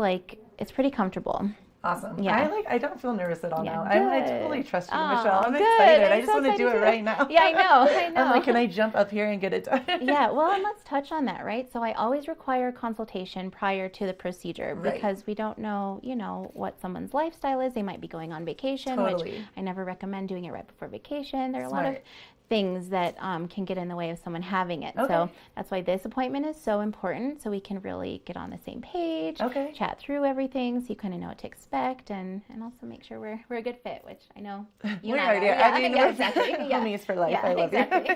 It's pretty comfortable. Awesome. Yeah. I don't feel nervous at all now. Good. I totally trust you, Oh, Michelle. I'm good. excited. I I'm just so want to do it excited right now. Yeah, I know. I'm like, can I jump up here and get it done? Yeah, well, and let's touch on that, right? So I always require consultation prior to the procedure because we don't know, what someone's lifestyle is. They might be going on vacation, which I never recommend doing it right before vacation. There are a lot of things that can get in the way of someone having it. So that's why this appointment is so important, so we can really get on the same page, chat through everything, so you kind of know what to expect, and also make sure we're a good fit, which I know you and I are. Yeah, I mean, exactly. Homies for life. I love you.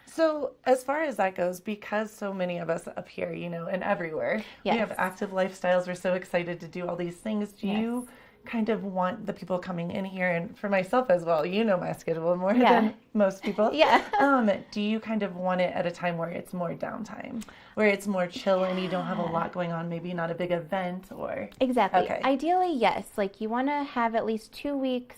So as far as that goes, because so many of us up here, you know, and everywhere, we have active lifestyles. We're so excited to do all these things. Do you kind of want the people coming in here, and for myself as well, you know my schedule more than most people. Do you kind of want it at a time where it's more downtime, where it's more chill and you don't have a lot going on, maybe not a big event or... Exactly. Ideally, yes. Like you want to have at least 2 weeks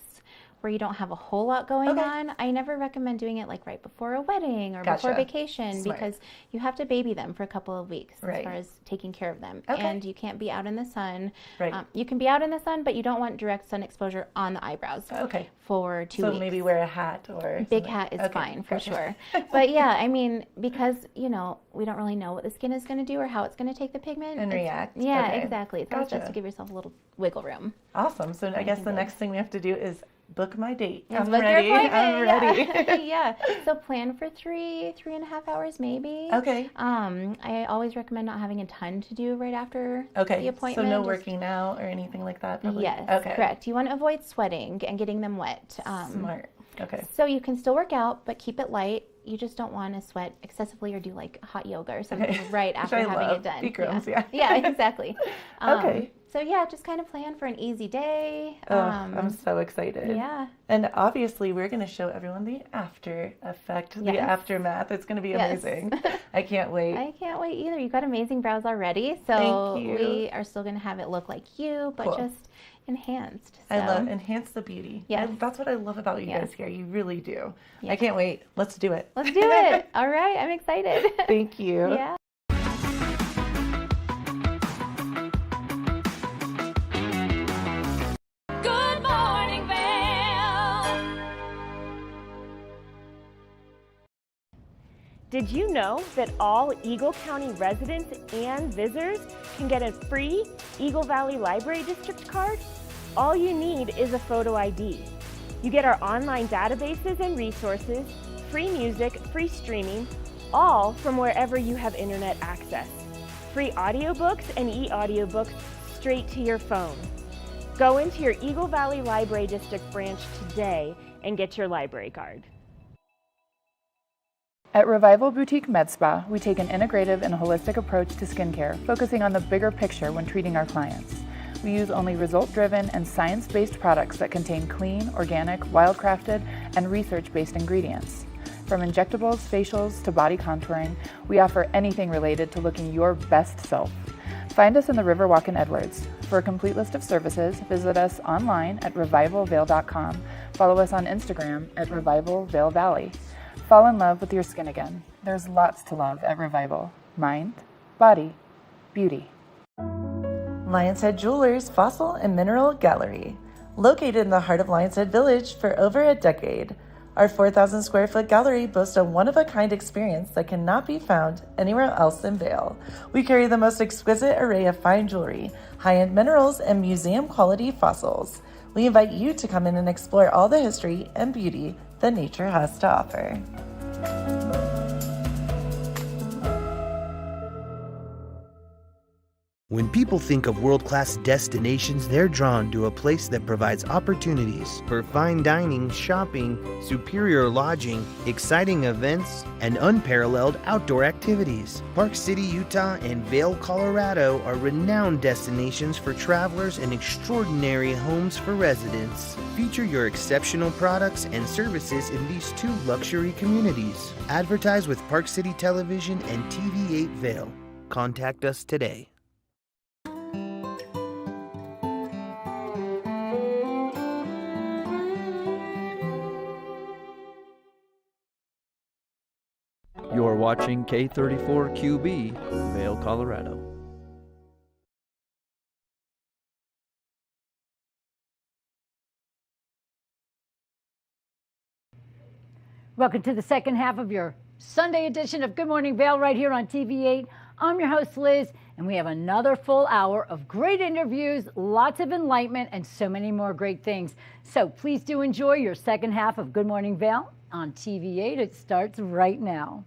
where you don't have a whole lot going on. I never recommend doing it like right before a wedding or before vacation because you have to baby them for a couple of weeks as far as taking care of them. And you can't be out in the sun. You can be out in the sun, but you don't want direct sun exposure on the eyebrows for 2 weeks. So maybe wear a hat or... Big hat is fine for sure. But yeah, I mean, because, you know, we don't really know what the skin is going to do or how it's going to take the pigment. And react. Yeah, exactly. It's always best to give yourself a little wiggle room. Awesome. So I guess the next thing we have to do is book my date. I'm ready. Yeah. So plan for 3.5 hours maybe. I always recommend not having a ton to do right after the appointment. So no working out or anything like that? Probably? Yes, correct. You want to avoid sweating and getting them wet. Smart. So you can still work out, but keep it light. You just don't want to sweat excessively or do like hot yoga or something right after having it done. Bikram's, yeah, exactly. So yeah, just kind of plan for an easy day. I'm so excited. Yeah. And obviously we're going to show everyone the after effect, the aftermath. It's going to be amazing. I can't wait. I can't wait either. You've got amazing brows already. So we are still going to have it look like you, but just enhanced. So. I love enhance the beauty. Yeah. That's what I love about you guys here. You really do. I can't wait. Let's do it. Let's do it. All right. I'm excited. Thank you. Yeah. Good morning, Vail. Did you know that all Eagle County residents and visitors can get a free Eagle Valley Library District card? All you need is a photo ID. You get our online databases and resources, free music, free streaming, all from wherever you have internet access. Free audiobooks and e-audiobooks straight to your phone. Go into your Eagle Valley Library District branch today and get your library card. At Revival Boutique Med Spa, we take an integrative and holistic approach to skincare, focusing on the bigger picture when treating our clients. We use only result-driven and science-based products that contain clean, organic, wildcrafted, and research-based ingredients. From injectables, facials, to body contouring, we offer anything related to looking your best self. Find us in the Riverwalk in Edwards. For a complete list of services, visit us online at revivalvail.com. Follow us on Instagram at revivalvailvalley. Fall in love with your skin again. There's lots to love at Revival. Mind, body, beauty. Lion's Head Jewelers Fossil and Mineral Gallery. Located in the heart of Lion's Head Village for over a decade, our 4,000 square foot gallery boasts a one-of-a-kind experience that cannot be found anywhere else in Vail. We carry the most exquisite array of fine jewelry, high-end minerals, and museum-quality fossils. We invite you to come in and explore all the history and beauty that nature has to offer. When people think of world-class destinations, they're drawn to a place that provides opportunities for fine dining, shopping, superior lodging, exciting events, and unparalleled outdoor activities. Park City, Utah, and Vail, Colorado are renowned destinations for travelers and extraordinary homes for residents. Feature your exceptional products and services in these two luxury communities. Advertise with Park City Television and TV8 Vail. Contact us today. You're watching K34QB, Vail, Colorado. Welcome to the second half of your Sunday edition of Good Morning Vail right here on TV8. I'm your host, Liz, and we have another full hour of great interviews, lots of enlightenment, and so many more great things. So please do enjoy your second half of Good Morning Vail on TV8. It starts right now.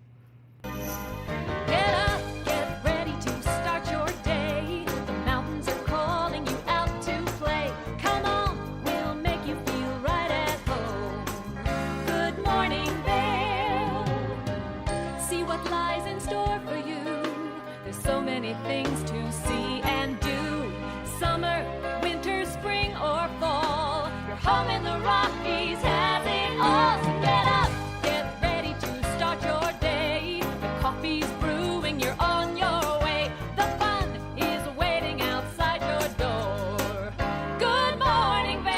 Get up, get ready to start your day. The mountains are calling you out to play. Come on, we'll make you feel right at home. Good morning, Vail. See what lies in store for you. There's so many things to see and do. Summer, winter, spring, or fall. Your home in the Rockies has it all. So get up, get ready to start your day. The coffee's brewing, you're on your way. The fun is waiting outside your door. Good morning, Vail.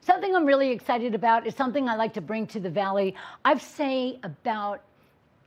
Something I'm really excited about is something I like to bring to the Valley. I've seen about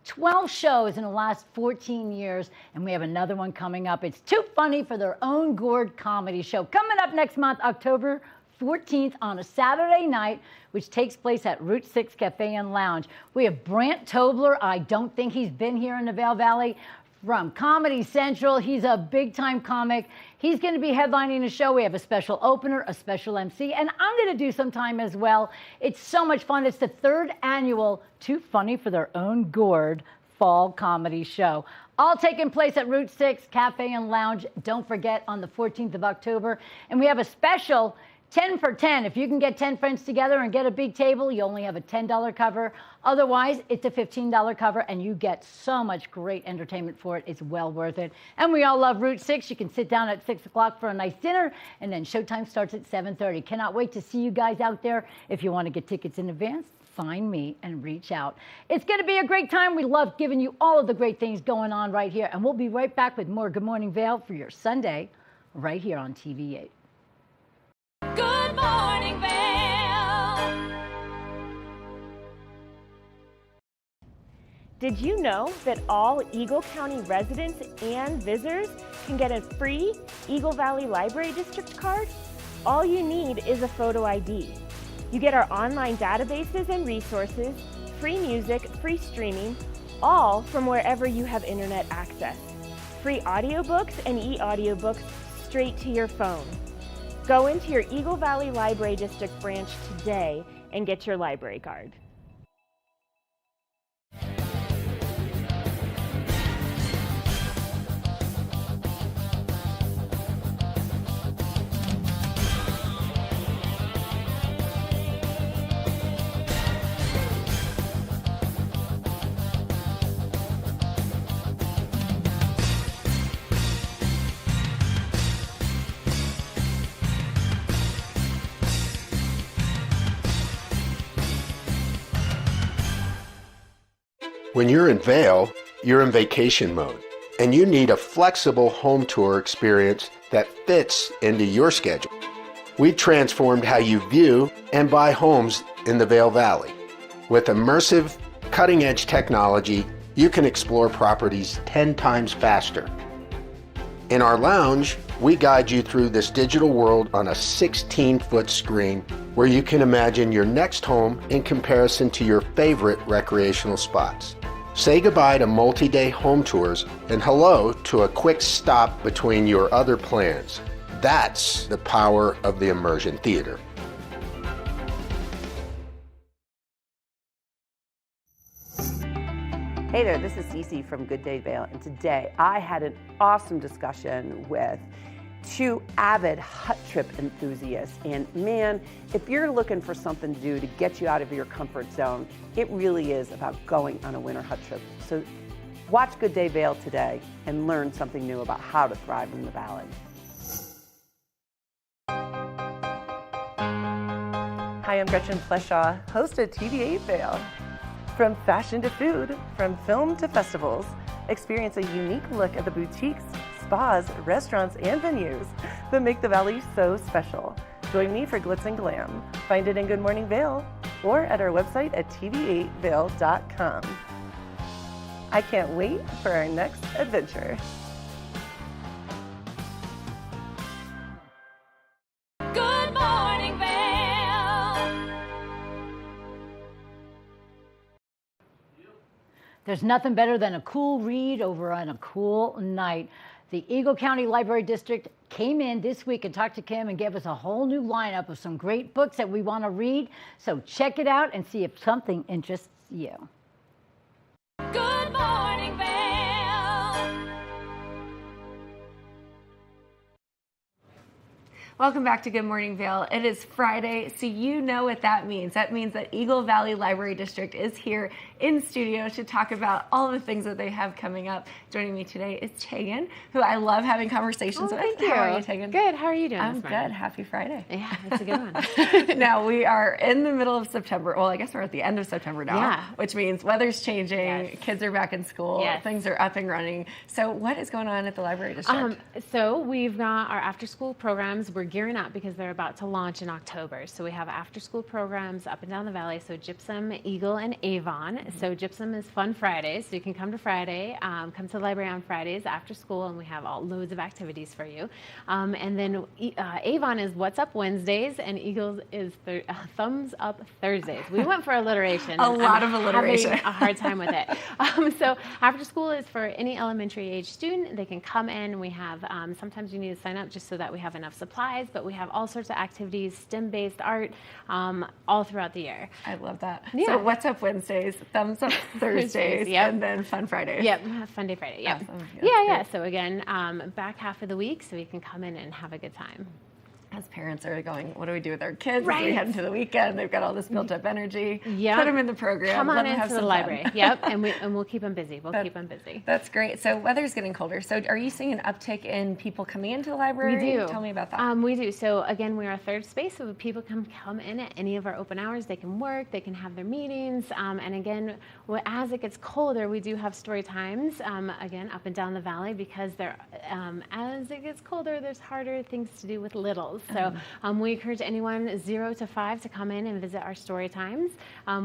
12 shows in the last 14 years, and we have another one coming up. It's Too Funny for Their Own Gourd comedy show coming up next month, October 14th on a Saturday night, which takes place at Route 6 Cafe and Lounge. We have Brant Tobler. I don't think he's been here in the Vail Valley. From Comedy Central, he's a big-time comic. He's going to be headlining the show. We have a special opener, a special MC, and I'm going to do some time as well. It's so much fun. It's the 3rd annual Too Funny for Their Own Gourd fall comedy show. All taking place at Route 6 Cafe and Lounge. Don't forget, on the 14th of October. And we have a special 10 for 10. If you can get 10 friends together and get a big table, you only have a $10 cover. Otherwise, it's a $15 cover, and you get so much great entertainment for it. It's well worth it. And we all love Route 6. You can sit down at 6 o'clock for a nice dinner, and then showtime starts at 7:30. Cannot wait to see you guys out there. If you want to get tickets in advance, find me and reach out. It's going to be a great time. We love giving you all of the great things going on right here. And we'll be right back with more Good Morning Vail for your Sunday right here on TV8. Good morning, Vail. Did you know that all Eagle County residents and visitors can get a free Eagle Valley Library District card? All you need is a photo ID. You get our online databases and resources, free music, free streaming, all from wherever you have internet access. Free audiobooks and e-audiobooks straight to your phone. Go into your Eagle Valley Library District branch today and get your library card. When you're in Vail, you're in vacation mode, and you need a flexible home tour experience that fits into your schedule. We transformed how you view and buy homes in the Vail Valley. With immersive, cutting-edge technology, you can explore properties 10 times faster. In our lounge, we guide you through this digital world on a 16-foot screen where you can imagine your next home in comparison to your favorite recreational spots. Say goodbye to multi-day home tours and hello to a quick stop between your other plans. That's the power of the immersion theater. Hey there, this is Cece from Good Day Vail, and today I had an awesome discussion with two avid hut trip enthusiasts. And man, if you're looking for something to do to get you out of your comfort zone, it really is about going on a winter hut trip. So watch Good Day Vail today and learn something new about how to thrive in the valley. Hi, I'm Gretchen Fleshaw, host of TV8 Vail. From fashion to food, from film to festivals, experience a unique look at the boutiques, spas, restaurants, and venues that make the Valley so special. Join me for Glitz and Glam. Find it in Good Morning Vail or at our website at tv8vail.com. I can't wait for our next adventure. Good morning, Vail. There's nothing better than a cool read over on a cool night. The Eagle County Library District came in this week and talked to Kim and gave us a whole new lineup of some great books that we want to read. So check it out and see if something interests you. Good morning, Vail. Welcome back to Good Morning Vail. It is Friday, so you know what that means. That means that Eagle Valley Library District is here in studio to talk about all the things that they have coming up. Joining me today is Tegan, who I love having conversations with. Thank you. How are you, Tegan? Good. How are you doing? I'm this morning? good. Happy Friday. Yeah, it's a good one. Now, we are in the middle of September. Well, I guess we're at the end of September now, Yeah. which means weather's changing, Yes. kids are back in school, Yes. things are up and running. So what is going on at the Library District? So we've got our after-school programs. We're gearing up because they're about to launch in October. So we have after-school programs up and down the valley. So Gypsum, Eagle, and Avon. So Gypsum is Fun Fridays. So you can come to Friday, come to the library on Fridays after school, and we have loads of activities for you. And then Avon is What's Up Wednesdays, and Eagles is Thumbs Up Thursdays. We went for alliteration. A lot of alliteration. Having a hard time with it. So after school is for any elementary age student. They can come in. We have sometimes you need to sign up just so that we have enough supplies, but we have all sorts of activities, STEM-based art, all throughout the year. I love that. Yeah. So What's Up Wednesdays, Thumbs Up Thursdays, Yep. and then Fun Fridays. Yep, Fun Day Friday. Yep. Awesome. Yeah. So again, back half of the week, so you can come in and have a good time. As parents are going, what do we do with our kids as we Right. head into the weekend? They've got all this built up energy. Yep. Put them in the program. Come let on them have into the some library. fun. Yep, and we'll keep them busy. Keep them busy. That's great. So weather's getting colder. So are you seeing an uptick in people coming into the library? We do. Tell me about that. We do. So again, we're a third space, so people can come in at any of our open hours. They can work, they can have their meetings, and again, as it gets colder, we do have story times, again, up and down the valley, because as it gets colder, there's harder things to do with littles. So we encourage anyone 0 to 5 to come in and visit our story times.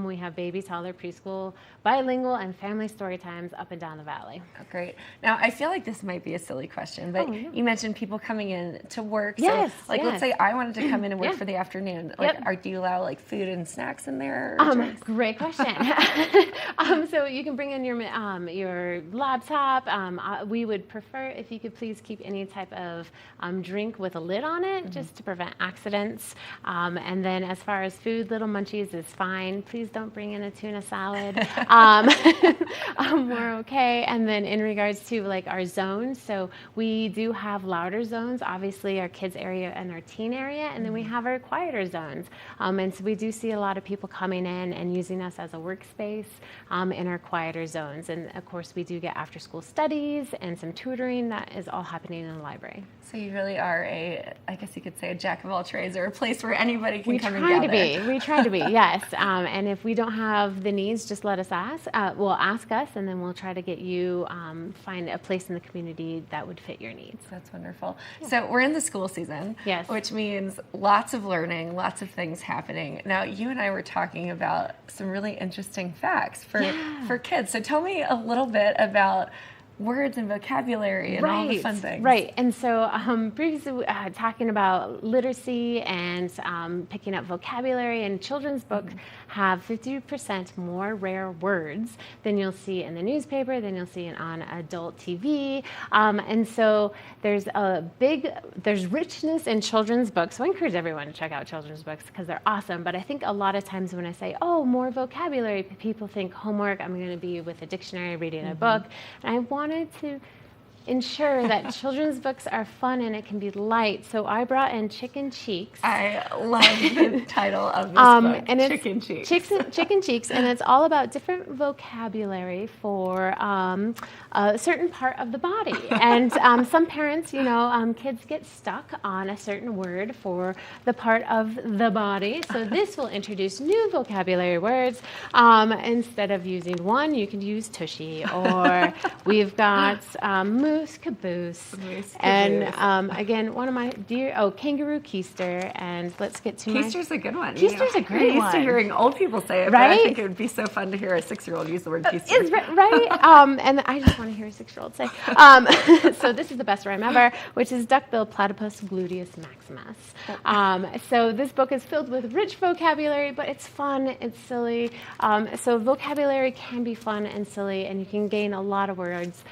We have baby, toddler, preschool, bilingual, and family story times up and down the valley. Oh, great. Now, I feel like this might be a silly question, but you mentioned people coming in to work. Yes, So, let's say I wanted to come in and work Yeah. for the afternoon. Yep. Do you allow food and snacks in there? Or drinks? Great question. So you can bring in your laptop. We would prefer if you could please keep any type of drink with a lid on it, just to prevent accidents. And then as far as food, little munchies is fine. Please don't bring in a tuna salad. We're okay. And then in regards to our zones, so we do have louder zones, obviously our kids area and our teen area, and then we have our quieter zones. And so we do see a lot of people coming in and using us as a workspace in our quieter zones. And of course, we do get after school studies and some tutoring that is all happening in the library. So you really are I guess you could say a jack of all trades, or a place where anybody can come and gather. We try to be, yes. And if we don't have the needs, just let us ask. Ask us, and then we'll try to get you find a place in the community that would fit your needs. That's wonderful. Yeah. So we're in the school season, yes, which means lots of learning, lots of things happening. Now, you and I were talking about some really interesting facts for kids. So tell me a little bit about words and vocabulary and all the fun things. Right. And so previously talking about literacy and picking up vocabulary, and children's books have 50% more rare words than you'll see in the newspaper, than you'll see on adult TV. And so there's richness in children's books. So I encourage everyone to check out children's books because they're awesome. But I think a lot of times when I say, oh, more vocabulary, people think homework, I'm going to be with a dictionary reading a book. And I wanted to ensure that children's books are fun and it can be light. So I brought in Chicken Cheeks. I love the title of this book, and it's Chicken Cheeks. Chicken Cheeks, and it's all about different vocabulary for a certain part of the body. And some parents, kids get stuck on a certain word for the part of the body. So this will introduce new vocabulary words. Instead of using one, you can use tushy, or we've got moose caboose. And again, one of my kangaroo keister. And let's get to Keister's a good one. Keister's a great one. I'm used to hearing old people say it, right? But I think it would be so fun to hear a 6-year-old use the word keister. Right? And I just want to hear a 6-year-old say. So this is the best rhyme ever, which is duck-billed platypus gluteus maximus. So this book is filled with rich vocabulary, but it's fun, it's silly. So vocabulary can be fun and silly, and you can gain a lot of words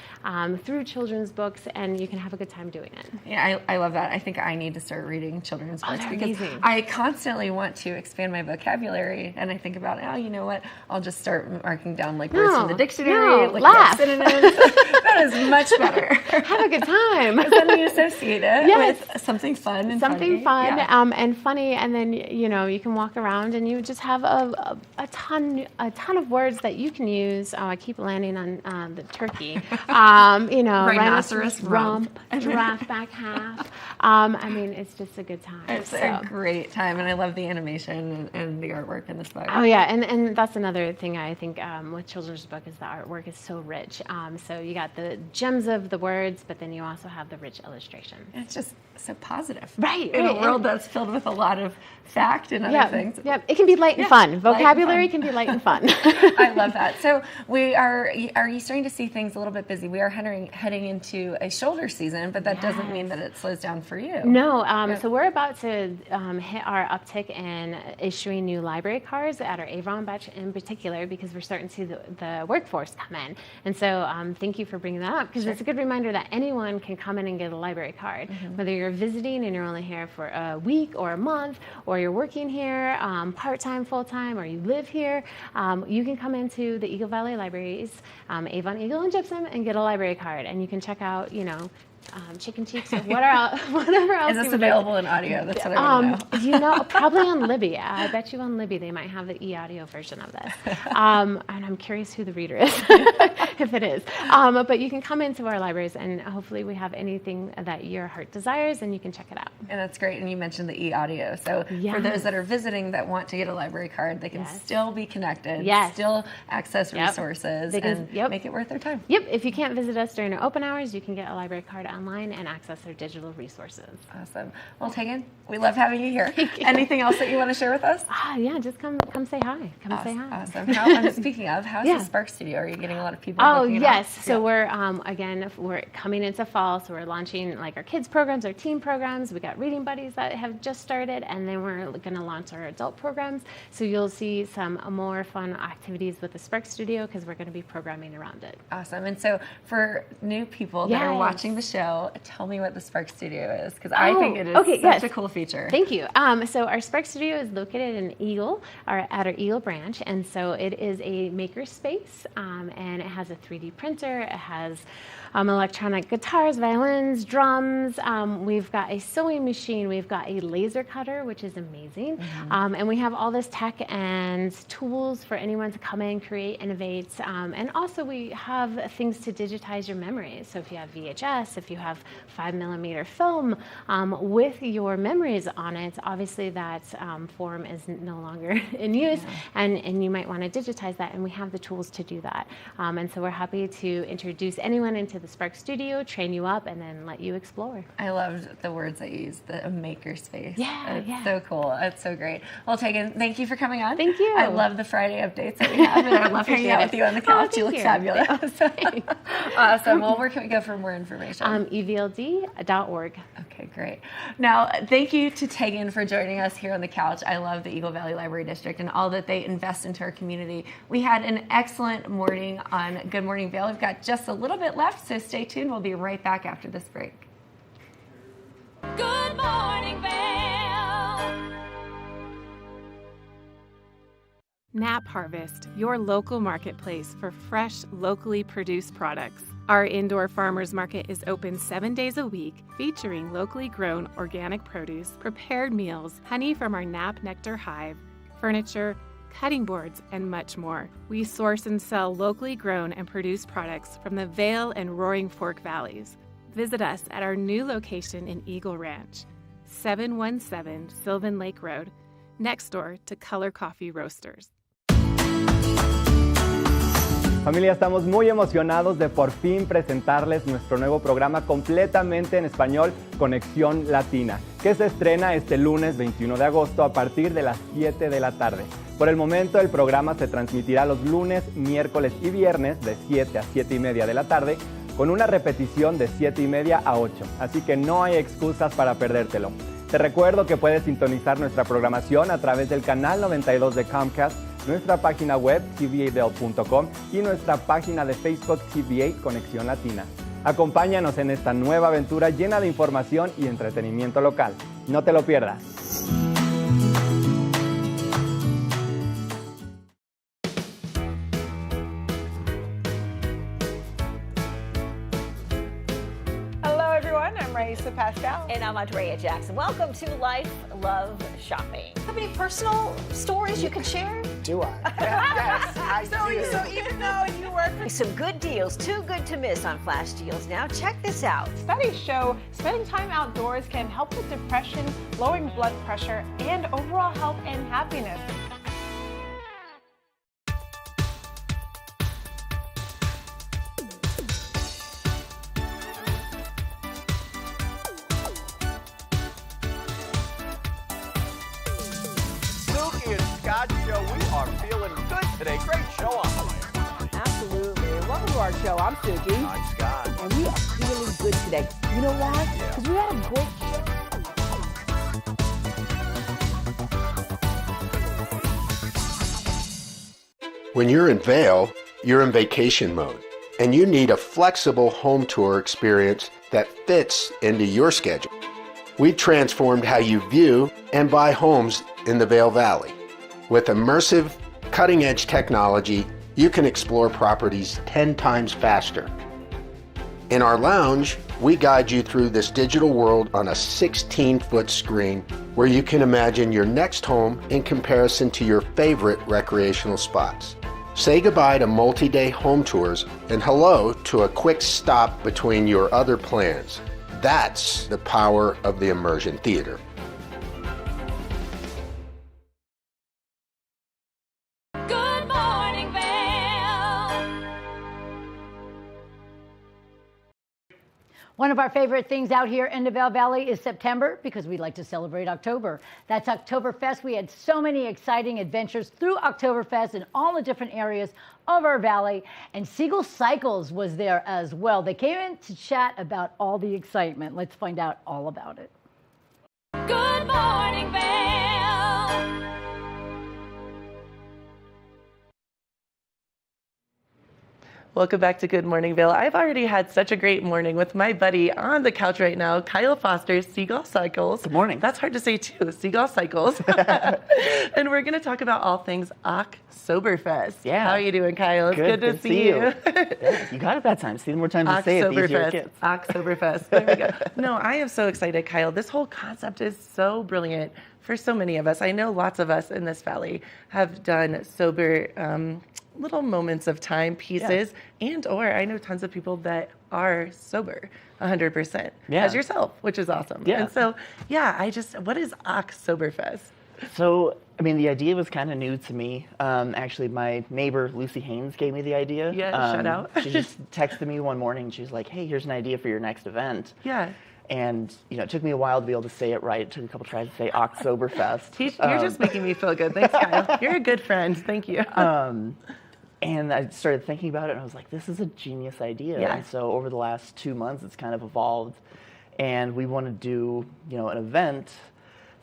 through children's books, and you can have a good time doing it. Yeah, I love that. I think I need to start reading children's books because amazing. I constantly want to expand my vocabulary, and I think about, you know what, I'll just start marking down words from the dictionary, laugh. Synonyms. That is much better. Have a good time. Because then you associate it with something fun and something funny. fun and funny, and then you can walk around and you just have a ton of words that you can use. I keep landing on the turkey. Rhinoceros rump, giraffe back half. It's just a good time. It's a great time, and I love the animation and the artwork in this book. Oh yeah, and that's another thing I think with children's book is the artwork is so rich. So you got the gems of the words, but then you also have the rich illustration. It's just so positive, right? In a world that's filled with a lot of fact and other things. Yeah, it can be light and fun. Vocabulary can be light and fun. I love that. So we are you starting to see things a little bit busy? We are heading into a shoulder season, but that doesn't mean that it slows down for you. No. So we're about to hit our uptick in issuing new library cards at our Avon batch in particular, because we're starting to see the workforce come in. And so thank you for bringing that up, because it's a good reminder that anyone can come in and get a library card, whether you're visiting and you're only here for a week or a month, or you're working here part-time, full-time, or you live here. You can come into the Eagle Valley Libraries, Avon, Eagle, and Gypsum, and get a library card, and you can check out, Chicken Cheeks or whatever else. Is this available in audio? That's what I want to know. Probably on Libby. I bet you on Libby they might have the e-audio version of this. And I'm curious who the reader is, if it is. But you can come into our libraries, and hopefully we have anything that your heart desires, and you can check it out. And that's great. And you mentioned the e-audio. So for those that are visiting that want to get a library card, they can still be connected, still access resources, and make it worth their time. Yep. If you can't visit us during our open hours, you can get a library card online and access our digital resources. Awesome. Well, Tegan, we love having you here. Anything else that you want to share with us? Just come say hi. Say hi. Awesome. Speaking of, how's the Spark Studio? Are you getting a lot of people? Oh, yes. So we're we're coming into fall, so we're launching our kids programs, our teen programs. We got reading buddies that have just started, and then we're going to launch our adult programs. So you'll see some more fun activities with the Spark Studio, because we're going to be programming around it. Awesome. And so for new people that are watching the show, tell me what the Spark Studio is, because I think it is such a cool feature. Thank you. So our Spark Studio is located in Eagle, at our Eagle branch, and so it is a maker space, and it has a 3D printer. It has electronic guitars, violins, drums. We've got a sewing machine. We've got a laser cutter, which is amazing. And we have all this tech and tools for anyone to come in, create, innovate. And also we have things to digitize your memories. So if you have VHS, if if you have 5mm film with your memories on it, obviously that form is no longer in use, and you might want to digitize that, and we have the tools to do that. And so we're happy to introduce anyone into the Spark Studio, train you up, and then let you explore. I loved the words that you used, the makerspace. Yeah, it's so cool. It's so great. Well, Tegan, thank you for coming on. Thank you. I love the Friday updates that we have, and I love hanging out with you on the couch. You look fabulous. Awesome. Well, where can we go for more information? evld.org. Okay, great. Now, thank you to Tegan for joining us here on the couch. I love the Eagle Valley Library District and all that they invest into our community. We had an excellent morning on Good Morning Vail. We've got just a little bit left, so stay tuned. We'll be right back after this break. Good morning, Vail. Nap Harvest, your local marketplace for fresh, locally produced products. Our indoor farmers market is open 7 days a week, featuring locally grown organic produce, prepared meals, honey from our Nap Nectar hive, furniture, cutting boards, and much more. We source and sell locally grown and produced products from the Vail and Roaring Fork Valleys. Visit us at our new location in Eagle Ranch, 717 Sylvan Lake Road, next door to Color Coffee Roasters. Familia, estamos muy emocionados de por fin presentarles nuestro nuevo programa completamente en español, Conexión Latina, que se estrena este lunes 21 de agosto a partir de las 7 de la tarde. Por el momento, el programa se transmitirá los lunes, miércoles y viernes de 7 a 7 y media de la tarde, con una repetición de 7 y media a 8, así que no hay excusas para perdértelo. Te recuerdo que puedes sintonizar nuestra programación a través del canal 92 de Comcast, nuestra página web tva.com y nuestra página de Facebook TVA Conexión Latina. Acompáñanos en esta nueva aventura llena de información y entretenimiento local. No te lo pierdas. Hello everyone, I'm Raisa Pascal. And I'm Andrea Jackson. Welcome to Life, Love, Shopping. Have any personal stories you can share? Do I? Yes, I do. So even though you work for... Some good deals, too good to miss on Flash Deals now. Check this out. Studies show spending time outdoors can help with depression, lowering blood pressure, and overall health and happiness. Show. We are feeling good today. Great show on the way. Absolutely. And welcome to our show. I'm Suki. I'm Scott. And we are feeling good today. You know why? Because we had a great show. When you're in Vail, you're in vacation mode, and you need a flexible home tour experience that fits into your schedule. We've transformed how you view and buy homes in the Vail Valley. With immersive, cutting-edge technology, you can explore properties 10 times faster. In our lounge, we guide you through this digital world on a 16-foot screen where you can imagine your next home in comparison to your favorite recreational spots. Say goodbye to multi-day home tours and hello to a quick stop between your other plans. That's the power of the immersion theater. One of our favorite things out here in the Vail Valley is September because we like to celebrate October. That's Oktoberfest. We had so many exciting adventures through Oktoberfest in all the different areas of our valley. And Siegel Cycles was there as well. They came in to chat about all the excitement. Let's find out all about it. Good morning, Vail. Welcome back to Good Morning Vail. I've already had such a great morning with my buddy on the couch right now, Kyle Foster, Seagull Cycles. Good morning. That's hard to say too, Seagull Cycles. And we're going to talk about all things Oktoberfest. Yeah. How are you doing, Kyle? It's good to see you. Yeah, you got it that time. See, the more times you say it, the easier it gets. Oktoberfest. There we go. No, I am so excited, Kyle. This whole concept is so brilliant for so many of us. I know lots of us in this valley have done sober little moments of time pieces, and or I know tons of people that are sober 100% as yourself, which is awesome. Yeah. And so, what is Oktoberfest? So, I mean, the idea was kind of new to me. Actually, my neighbor, Lucy Haynes, gave me the idea. Yeah, shout out. She just texted me one morning. She was like, hey, here's an idea for your next event. Yeah. And, it took me a while to be able to say it right. It took a couple tries to say Oktoberfest. You're just making me feel good. Thanks, Kyle. You're a good friend. Thank you. And I started thinking about it, and I was like, this is a genius idea. Yeah. And so over the last 2 months, it's kind of evolved. And we want to do, an event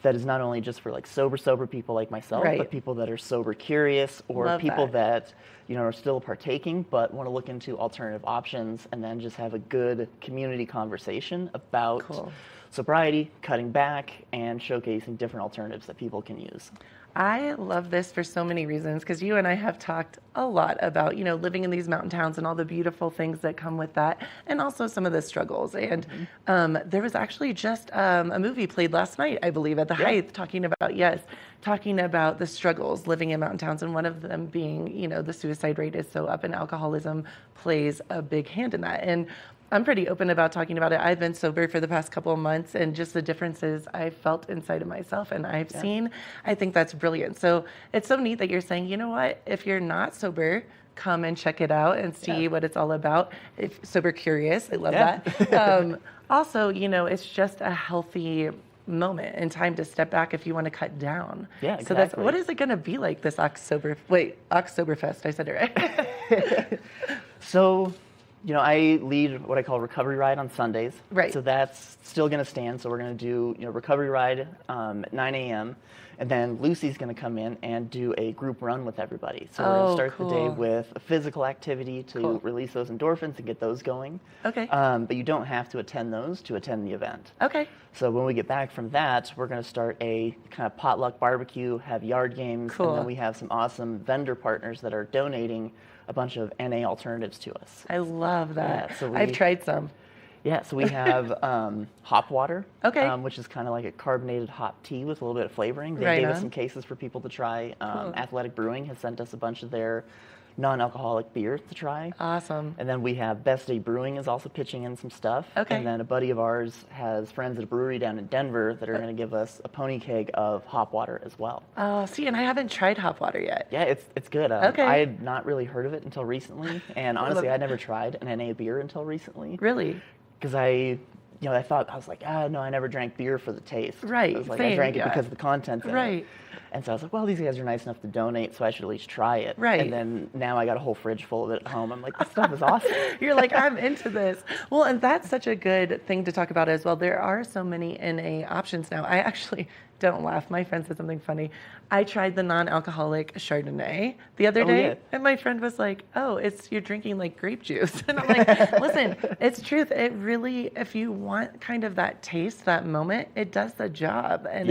that is not only just for like sober people like myself, but people that are sober curious, or Love people that. are still partaking but want to look into alternative options, and then just have a good community conversation about sobriety, cutting back, and showcasing different alternatives that people can use. I love this for so many reasons, because you and I have talked a lot about, living in these mountain towns and all the beautiful things that come with that, and also some of the struggles. And there was actually just a movie played last night, I believe, at the Heights, talking about the struggles living in mountain towns, and one of them being, the suicide rate is so up, and alcoholism plays a big hand in that. And I'm pretty open about talking about it. I've been sober for the past couple of months, and just the differences I felt inside of myself and I've seen, I think that's brilliant. So it's so neat that you're saying, you know what, if you're not sober, come and check it out and see what it's all about. If sober curious, I love that. Also, it's just a healthy moment and time to step back if you want to cut down. Yeah, exactly. So that's, what is it going to be like this Oktoberfest? I said it right. So, I lead what I call Recovery Ride on Sundays. Right. So that's still going to stand. So we're going to do, Recovery Ride at 9 a.m. And then Lucy's going to come in and do a group run with everybody. So we're going to start the day with a physical activity to release those endorphins and get those going. Okay. But you don't have to attend those to attend the event. Okay. So when we get back from that, we're going to start a kind of potluck barbecue, have yard games, and then we have some awesome vendor partners that are donating a bunch of NA alternatives to us. I love that. Yeah, so I've tried some. Yeah, so we have hop water, okay, which is kind of like a carbonated hop tea with a little bit of flavoring. They gave us some cases for people to try. Athletic Brewing has sent us a bunch of their non-alcoholic beer to try. Awesome. And then we have Best Day Brewing is also pitching in some stuff. Okay. And then a buddy of ours has friends at a brewery down in Denver that are going to give us a pony keg of hop water as well. Oh, see, and I haven't tried hop water yet. Yeah, it's good. Okay. I had not really heard of it until recently, and honestly, I'd never tried an NA beer until recently. Really? Because I was like, no, I never drank beer for the taste. Right. I was like, I drank it because of the contents in it. Right. And so I was like, well, these guys are nice enough to donate, so I should at least try it. Right. And then now I got a whole fridge full of it at home. I'm like, this stuff is awesome. You're like, I'm into this. Well, and that's such a good thing to talk about as well. There are so many NA options now. I actually, don't laugh, my friend said something funny. I tried the non-alcoholic Chardonnay the other day, and my friend was like, oh, you're drinking like grape juice. And I'm like, listen, it's truth. It really, if you want kind of that taste, that moment, it does the job. And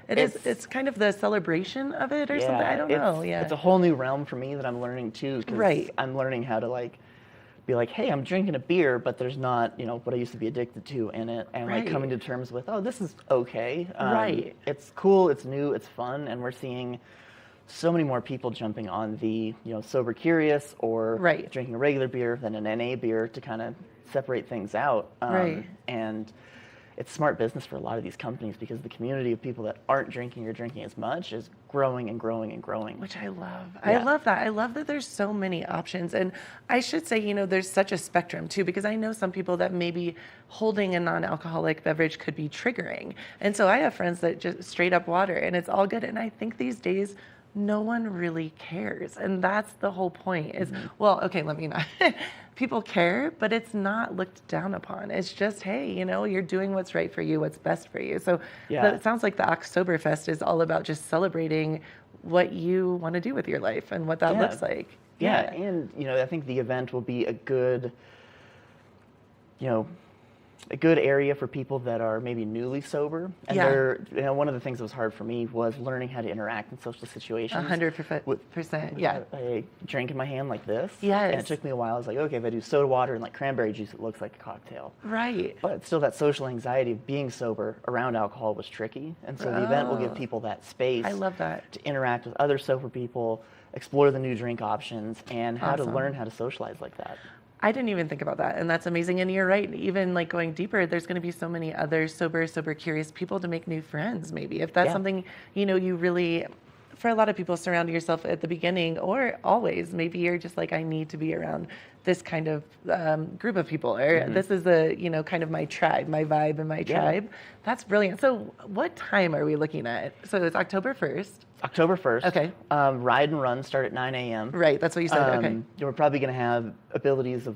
it's kind of the celebration of it or something. I don't know. It's a whole new realm for me that I'm learning too. Because I'm learning how to be like, hey, I'm drinking a beer, but there's not, what I used to be addicted to in it, and like coming to terms with, oh, this is okay. It's cool, it's new, it's fun, and we're seeing so many more people jumping on the, sober curious or drinking a regular beer than an NA beer to kind of separate things out. And it's smart business for a lot of these companies because the community of people that aren't drinking or drinking as much is growing and growing and growing. Which I love. Yeah. I love that. I love that there's so many options. And I should say, there's such a spectrum too, because I know some people that maybe holding a non-alcoholic beverage could be triggering. And so I have friends that just straight up water and it's all good. And I think these days, no one really cares. And that's the whole point is, well, okay, let me not. People care, but it's not looked down upon. It's just, hey, you're doing what's right for you, what's best for you. So it sounds like the Oktoberfest is all about just celebrating what you want to do with your life and what that looks like. Yeah, and, I think the event will be a good, a good area for people that are maybe newly sober. And they're, one of the things that was hard for me was learning how to interact in social situations. 100%. Yeah. A drink in my hand like this. Yes. And it took me a while. I was like, okay, if I do soda water and like cranberry juice, it looks like a cocktail. Right. But still that social anxiety of being sober around alcohol was tricky. And so the event will give people that space. I love that. To interact with other sober people, explore the new drink options, and how to learn how to socialize like that. I didn't even think about that, and that's amazing. And you're right. Even like going deeper, there's going to be so many other sober, curious people to make new friends. Maybe if that's something you really, for a lot of people, surround yourself at the beginning or always. Maybe you're just like, I need to be around this kind of group of people, or this is the kind of my tribe, my vibe, and my tribe. That's brilliant. So, what time are we looking at? So it's October 1st. October 1st. Okay. Ride and run start at 9 a.m. Right, that's what you said. Okay. We're probably going to have abilities of,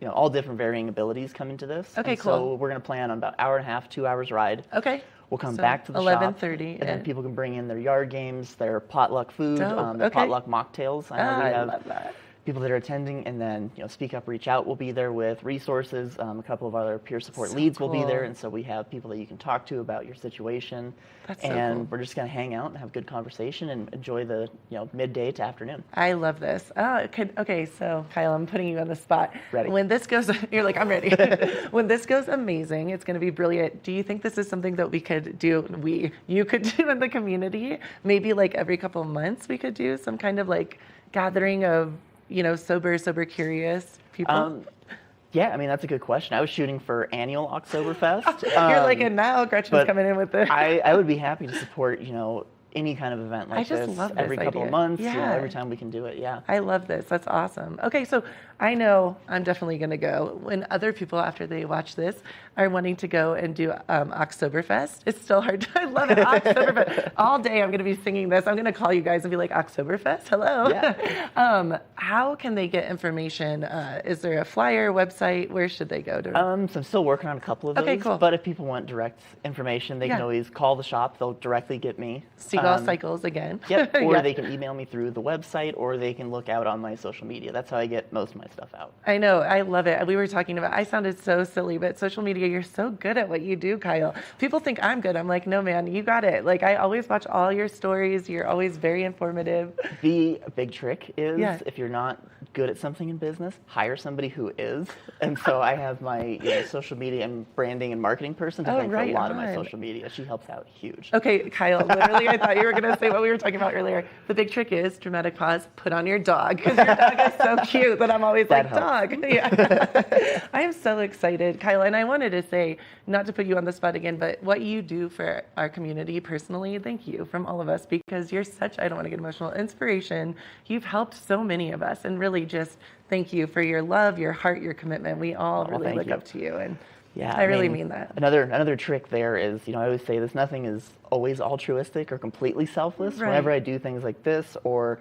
all different varying abilities come into this. Okay, and cool. So we're going to plan on about hour and a half, 2 hours ride. Okay. We'll come So back to the 11:30, shop, and then people can bring in their yard games, their potluck food, Dope. their Okay. potluck mocktails. I know we have love that. people that are attending, and then Speak Up, Reach Out will be there with resources. A couple of other peer support leads will be cool. there, and so we have people that you can talk to about your situation. That's so and cool. we're just going to hang out and have good conversation and enjoy the midday to afternoon. I love this. Okay, so Kyle, I'm putting you on the spot. Ready. When this goes, you're like, I'm ready. When this goes amazing, it's going to be brilliant. Do you think this is something that we could do, you could do in the community? Maybe like every couple of months we could do some kind of like gathering of, sober, curious people? Yeah, I mean, that's a good question. I was shooting for annual Oktoberfest. You're like, and now Gretchen's but coming in with it. I would be happy to support, any kind of event like I just this love this every couple idea. of months, Yeah. every time we can do it, yeah. I love this. That's awesome. Okay, so I know I'm definitely going to go. When other people, after they watch this, are wanting to go and do Oktoberfest, it's still hard to, I love it, Oktoberfest. All day I'm going to be singing this. I'm going to call you guys and be like, Oktoberfest, hello. Yeah. How can they get information? Is there a flyer, website? Where should they go to? So I'm still working on a couple of those. Okay, cool. But if people want direct information, they can always call the shop. They'll directly get me. Seagull Cycles again. Yep. Or Yeah. they can email me through the website, or they can look out on my social media. That's how I get most of my stuff out. I know. I love it. We were talking about, I sounded so silly, but social media, you're so good at what you do, Kyle. People think I'm good. I'm like, no, man, you got it. Like, I always watch all your stories. You're always very informative. The big trick is if you're not good at something in business, hire somebody who is. And so I have my social media and branding and marketing person to thank for a lot of my social media. She helps out huge. Okay, Kyle, literally, I thought you were going to say what we were talking about earlier. The big trick is, dramatic pause, put on your dog, because your dog is so cute that I'm always That like, helps. dog. Yeah. I am so excited, Kyle, and I wanted to say, not to put you on the spot again, but what you do for our community personally, thank you from all of us, because you're such, I don't want to get emotional, inspiration. You've helped so many of us, and really just thank you for your love, your heart, your commitment. We all really thank look you. up to you, and Yeah, I really mean that. Another trick there is, I always say this, nothing is always altruistic or completely selfless. Right. Whenever I do things like this, or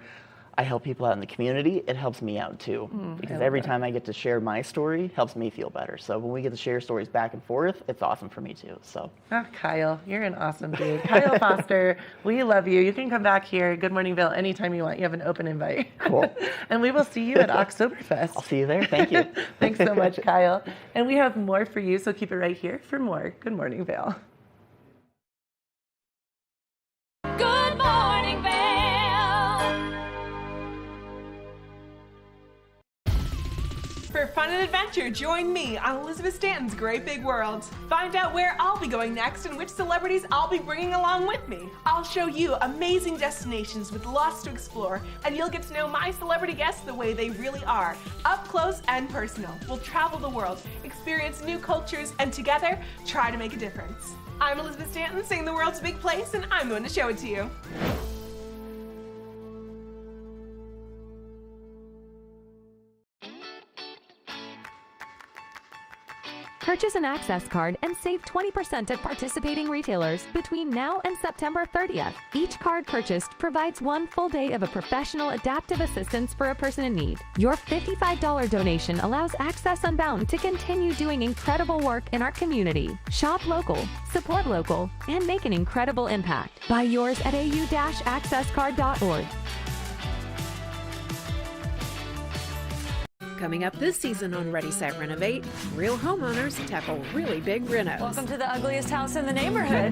I help people out in the community, it helps me out too. Because every time I get to share my story, helps me feel better. So when we get to share stories back and forth, it's awesome for me too. So. Kyle, you're an awesome dude. Kyle Foster, we love you. You can come back here, Good Morning Vail, anytime you want. You have an open invite. Cool. And we will see you at Oktoberfest. I'll see you there. Thank you. Thanks so much, Kyle. And we have more for you, so keep it right here for more Good Morning Vail. Good morning, Vail. For fun and adventure, join me on Elizabeth Stanton's Great Big World. Find out where I'll be going next and which celebrities I'll be bringing along with me. I'll show you amazing destinations with lots to explore, and you'll get to know my celebrity guests the way they really are, up close and personal. We'll travel the world, experience new cultures, and together, try to make a difference. I'm Elizabeth Stanton, saying the world's a big place, and I'm going to show it to you. Purchase an Access card and save 20% at participating retailers between now and September 30th. Each card purchased provides one full day of a professional adaptive assistance for a person in need. Your $55 donation allows Access Unbound to continue doing incredible work in our community. Shop local, support local, and make an incredible impact. Buy yours at au-accesscard.org. Coming up this season on Ready, Set, Renovate, real homeowners tackle really big renos. Welcome to the ugliest house in the neighborhood.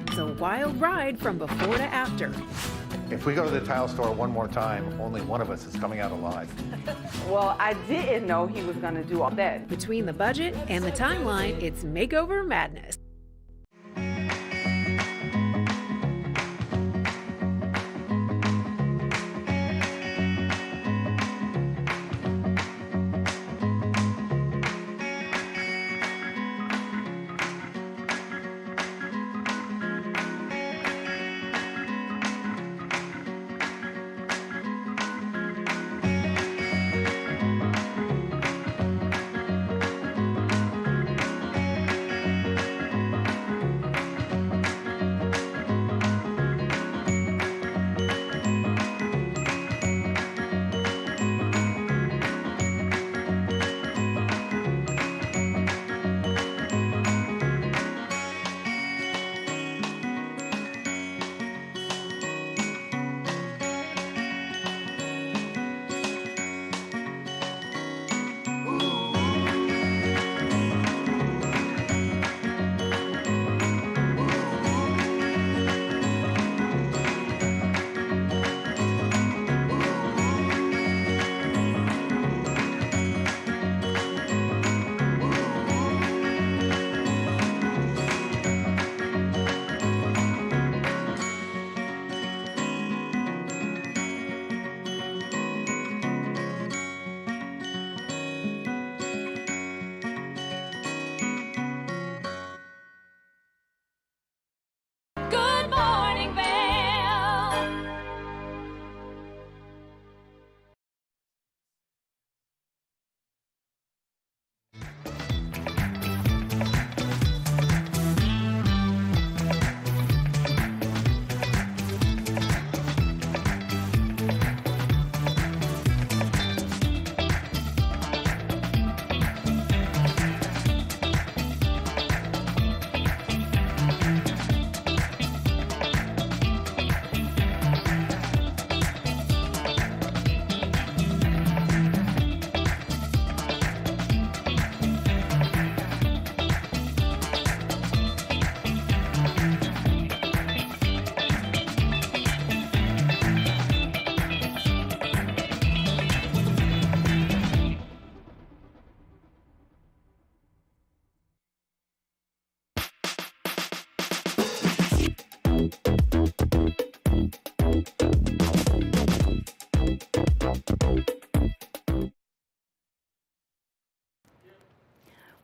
It's a wild ride from before to after. If we go to the tile store one more time, only one of us is coming out alive. Well, I didn't know he was going to do all that. Between the budget and the timeline, it's makeover madness.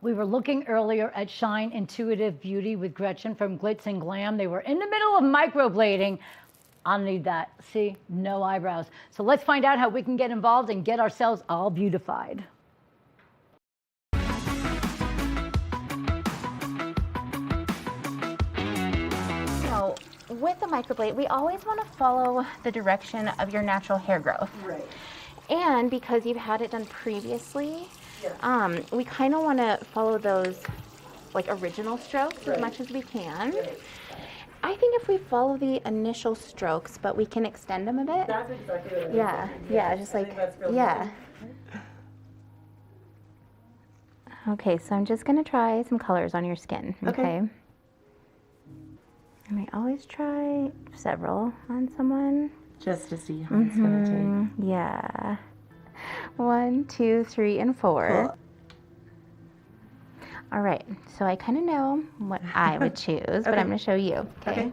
We were looking earlier at Shine Intuitive Beauty with Gretchen from Glitz and Glam. They were in the middle of microblading. I'll need that. See, no eyebrows. So let's find out how we can get involved and get ourselves all beautified. So with the microblade, we always want to follow the direction of your natural hair growth. Right. And because you've had it done previously, we kind of want to follow those like original strokes as much as we can. I think if we follow the initial strokes, but we can extend them a bit. That's exactly what just like, Okay, so I'm just going to try some colors on your skin, okay? And I always try several on someone. Just to see how it's going to take. Yeah. 1, 2, 3, and 4. Cool. All right, so I kind of know what I would choose, but I'm going to show you. Okay.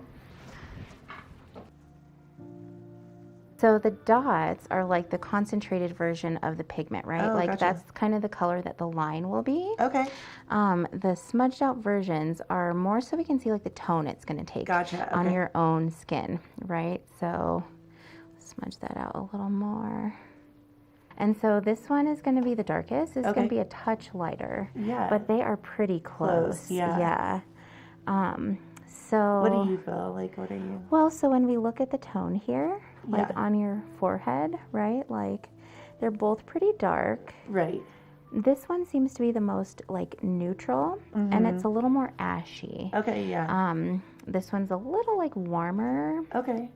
So the dots are like the concentrated version of the pigment, right? Oh, like gotcha. that's kind of the color that the line will be. Okay. The smudged out versions are more so we can see like the tone it's going to take on your own skin, right? So smudge that out a little more. And so this one is going to be the darkest. It's going to be a touch lighter. Yeah. But they are pretty close. Yeah. So what do you feel? Like, what are you? Well, so when we look at the tone here, like on your forehead, right? Like they're both pretty dark. Right. This one seems to be the most like neutral, and it's a little more ashy. Okay, yeah. This one's a little like warmer. Okay.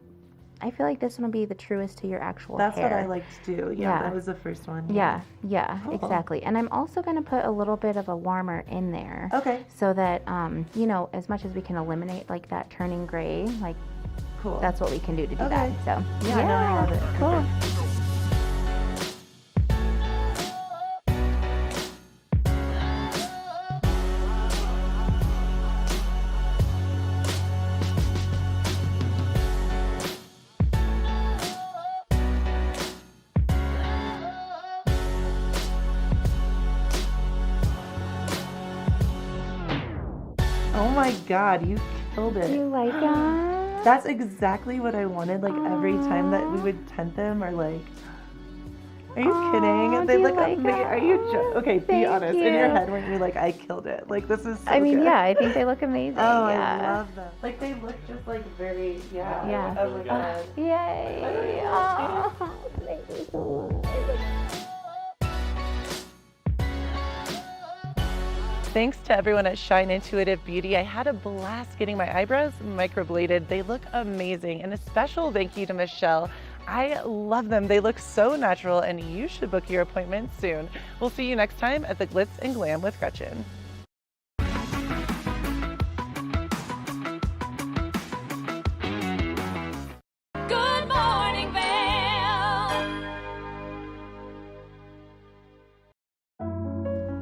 I feel like this one will be the truest to your actual That's hair. what I like to do. Yeah, that was the first one. Yeah, Cool. exactly. And I'm also going to put a little bit of a warmer in there. Okay. So that, you know, as much as we can eliminate like that turning gray, like that's what we can do to do that. So Yeah, no, I love it. Cool. Oh my God, you killed it. Do you like that? That's exactly what I wanted. Like every time that we would tint them, or like, are you kidding? They look amazing. Are you? Okay, be honest. In your head, weren't you like, I killed it? Like this is. So I mean, good. yeah, I think they look amazing. Oh, yeah. I love them. Like they look just like very. Yeah. Oh my God. Yay! Oh, thank you so much. Thanks to everyone at Shine Intuitive Beauty. I had a blast getting my eyebrows microbladed. They look amazing. And a special thank you to Michelle. I love them. They look so natural, and you should book your appointment soon. We'll see you next time at the Glitz and Glam with Gretchen. Good morning, Vail.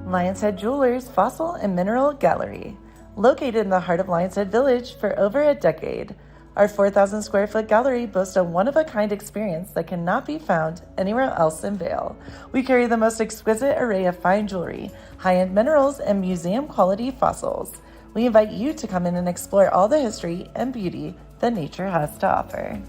Lion's Head Jewelers Fossil and Mineral Gallery. Located in the heart of Lion's Head Village for over a decade, our 4,000 square foot gallery boasts a one-of-a-kind experience that cannot be found anywhere else in Vail. We carry the most exquisite array of fine jewelry, high-end minerals, and museum-quality fossils. We invite you to come in and explore all the history and beauty that nature has to offer.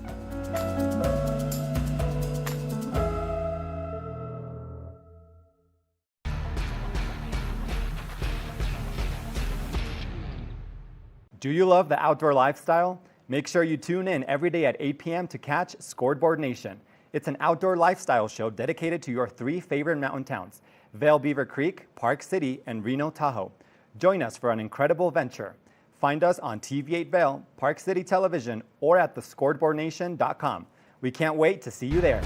Do you love the outdoor lifestyle? Make sure you tune in every day at 8 p.m. to catch Scoreboard Nation. It's an outdoor lifestyle show dedicated to your 3 favorite mountain towns, Vail Beaver Creek, Park City, and Reno Tahoe. Join us for an incredible venture. Find us on TV8 Vail, Park City Television, or at thescoreboardnation.com. We can't wait to see you there.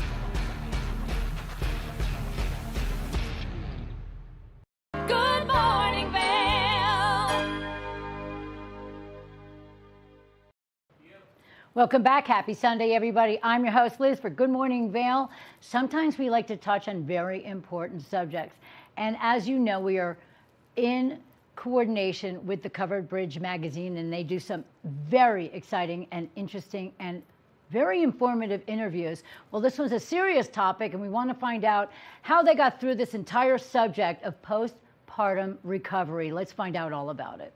Good morning, Vail. Welcome back. Happy Sunday, everybody. I'm your host, Liz, for Good Morning Vail. Sometimes we like to touch on very important subjects. And as you know, we are in coordination with the Covered Bridge magazine, and they do some very exciting and interesting and very informative interviews. Well, this one's a serious topic, and we want to find out how they got through this entire subject of postpartum postpartum recovery. Let's find out all about it.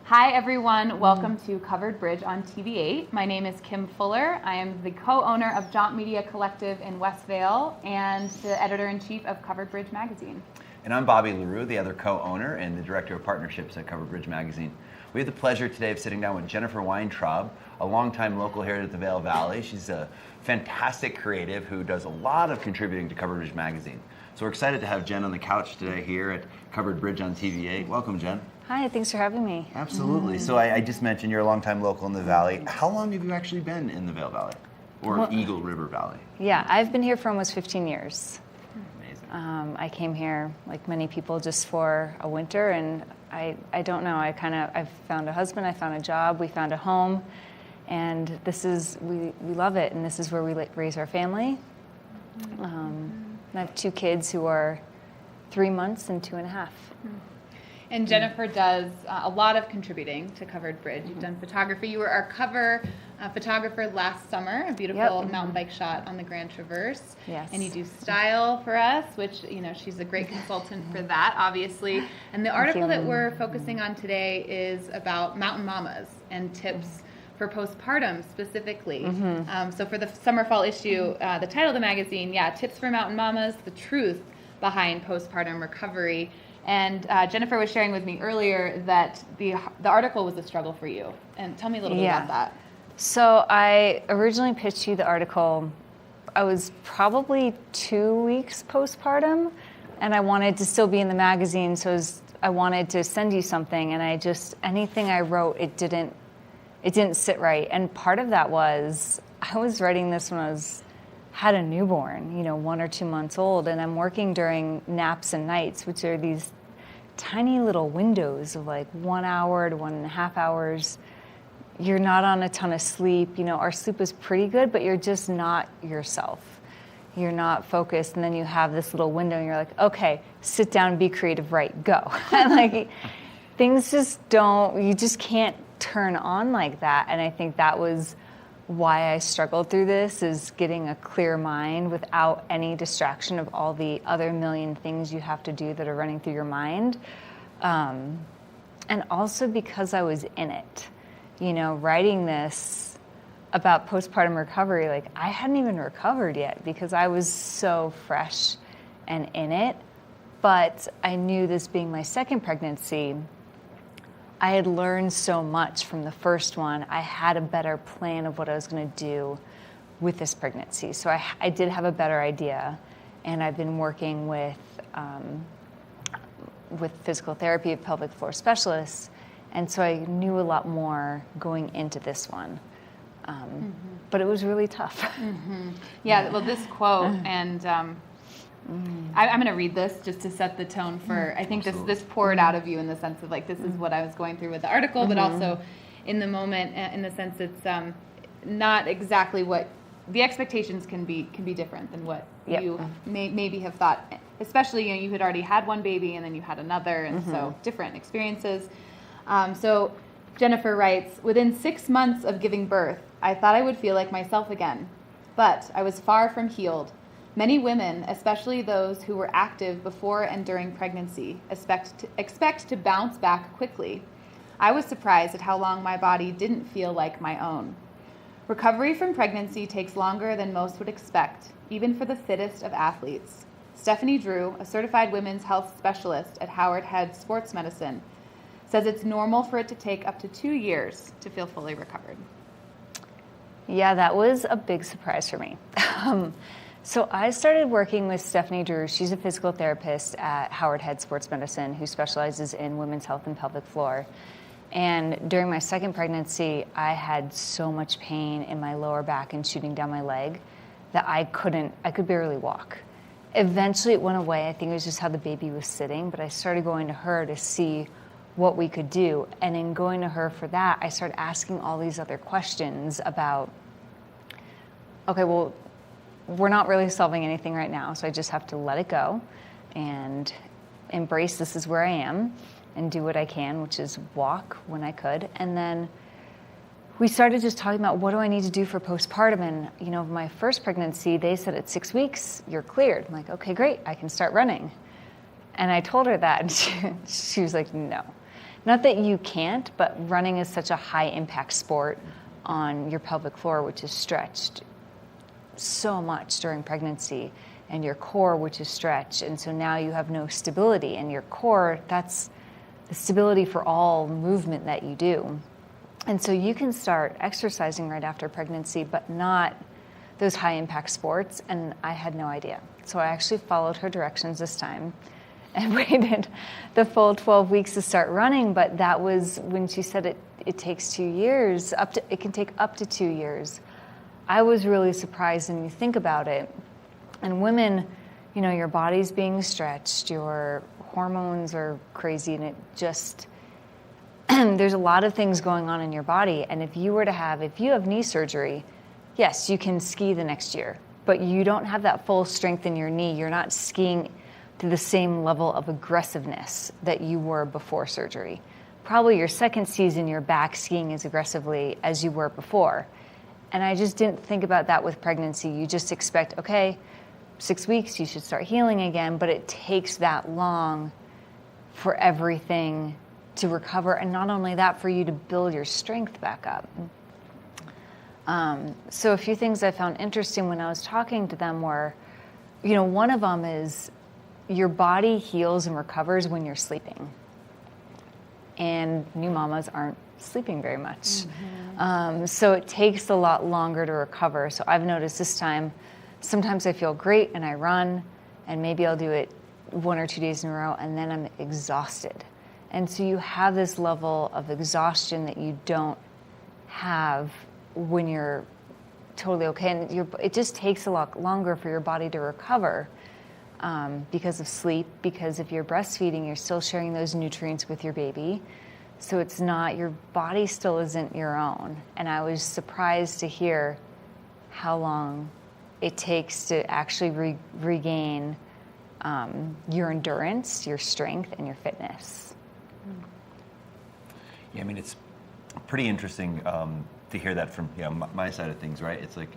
Hi everyone, welcome to Covered Bridge on TV8. My name is Kim Fuller. I am the co-owner of Jaunt Media Collective in West Vail and the editor-in-chief of Covered Bridge magazine. And I'm Bobby LaRue, the other co-owner and the director of partnerships at Covered Bridge magazine. We have the pleasure today of sitting down with Jennifer Weintraub, a longtime local here at the Vail Valley. She's a fantastic creative who does a lot of contributing to Covered Bridge magazine. So we're excited to have Jen on the couch today here at Covered Bridge on TV8. Welcome, Jen. Hi, thanks for having me. Absolutely. So I just mentioned you're a longtime local in the Valley. How long have you actually been in the Vail Valley? Or Eagle River Valley? Yeah, I've been here for almost 15 years. Amazing. I came here, like many people, just for a winter, and I don't know, I found a husband, I found a job, we found a home, and we love it, and this is where we raise our family. And I have 2 kids who are 3 months and 2.5. And Jennifer does a lot of contributing to Covered Bridge. You've done photography. You were our cover photographer last summer, a beautiful mountain bike shot on the Grand Traverse. Yes. And you do style for us, which, she's a great consultant for that, obviously. And the article that we're focusing on today is about mountain mamas and tips for postpartum specifically. So for the summer-fall issue, the title of the magazine, Tips for Mountain Mamas, the truth behind postpartum recovery. And Jennifer was sharing with me earlier that the article was a struggle for you. And tell me a little bit about that. So I originally pitched you the article. I was probably 2 weeks postpartum, and I wanted to still be in the magazine, so I wanted to send you something, and anything I wrote, it didn't sit right. And part of that was I was writing this when I had a newborn, 1 or 2 months old, and I'm working during naps and nights, which are these tiny little windows of like 1 hour to 1.5 hours. You're not on a ton of sleep. Our sleep is pretty good, but you're just not yourself. You're not focused, and then you have this little window, and you're like, okay, sit down, be creative, right, go. And things you just can't turn on like that, and I think that was why I struggled through this, is getting a clear mind without any distraction of all the other million things you have to do that are running through your mind. And also because I was in it, writing this about postpartum recovery, I hadn't even recovered yet because I was so fresh and in it. But I knew, this being my second pregnancy, I had learned so much from the first one. I had a better plan of what I was going to do with this pregnancy. So I did have a better idea, and I've been working with physical therapy, pelvic floor specialists, and so I knew a lot more going into this one. But it was really tough. Yeah, well, this quote, and I'm going to read this just to set the tone for, I think this poured out of you in the sense of this is what I was going through with the article, but also in the moment, in the sense it's not exactly what, the expectations can be different than what you maybe have thought, especially, you had already had one baby and then you had another, and so different experiences. So Jennifer writes, within 6 months of giving birth, I thought I would feel like myself again, but I was far from healed. Many women, especially those who were active before and during pregnancy, expect to bounce back quickly. I was surprised at how long my body didn't feel like my own. Recovery from pregnancy takes longer than most would expect, even for the fittest of athletes. Stephanie Drew, a certified women's health specialist at Howard Head Sports Medicine, says it's normal for it to take up to 2 years to feel fully recovered. Yeah, that was a big surprise for me. So I started working with Stephanie Drew. She's a physical therapist at Howard Head Sports Medicine who specializes in women's health and pelvic floor. And during my second pregnancy, I had so much pain in my lower back and shooting down my leg that I could barely walk. Eventually it went away. I think it was just how the baby was sitting, but I started going to her to see what we could do. And in going to her for that, I started asking all these other questions about, okay, well, we're not really solving anything right now, so I just have to let it go and embrace this is where I am and do what I can, which is walk when I could. And then we started just talking about what do I need to do for postpartum. And, you know, my first pregnancy, they said at 6 weeks, you're cleared. I'm like, okay, great, I can start running. And I told her that, and she was like, no. Not that you can't, but running is such a high impact sport on your pelvic floor, which is stretched so much during pregnancy, and your core, which is stretched. And so now you have no stability. And your core, that's the stability for all movement that you do. And so you can start exercising right after pregnancy, but not those high impact sports. And I had no idea. So I actually followed her directions this time and waited the full 12 weeks to start running. But that was when she said it takes 2 years, it can take up to 2 years. I was really surprised when you think about it. And women, you know, your body's being stretched, your hormones are crazy, and it just, there's a lot of things going on in your body. And if you have knee surgery, yes, you can ski the next year, but you don't have that full strength in your knee. You're not skiing to the same level of aggressiveness that you were before surgery. Probably your second season, you're back skiing as aggressively as you were before. And I just didn't think about that with pregnancy. You just expect, okay, 6 weeks, you should start healing again, but it takes that long for everything to recover, and not only that, for you to build your strength back up. So a few things I found interesting when I was talking to them were, you know, one of them is your body heals and recovers when you're sleeping. And new mamas aren't sleeping very much. So it takes a lot longer to recover. So I've noticed this time, sometimes I feel great and I run, and maybe I'll do it 1 or 2 days in a row, and then I'm exhausted. And so you have this level of exhaustion that you don't have when you're totally okay. And it just takes a lot longer for your body to recover because of sleep, because if you're breastfeeding, you're still sharing those nutrients with your baby. So it's not, your body still isn't your own. And I was surprised to hear how long it takes to actually regain your endurance, your strength, and your fitness. Yeah, I mean, it's pretty interesting to hear that from my side of things, right? It's like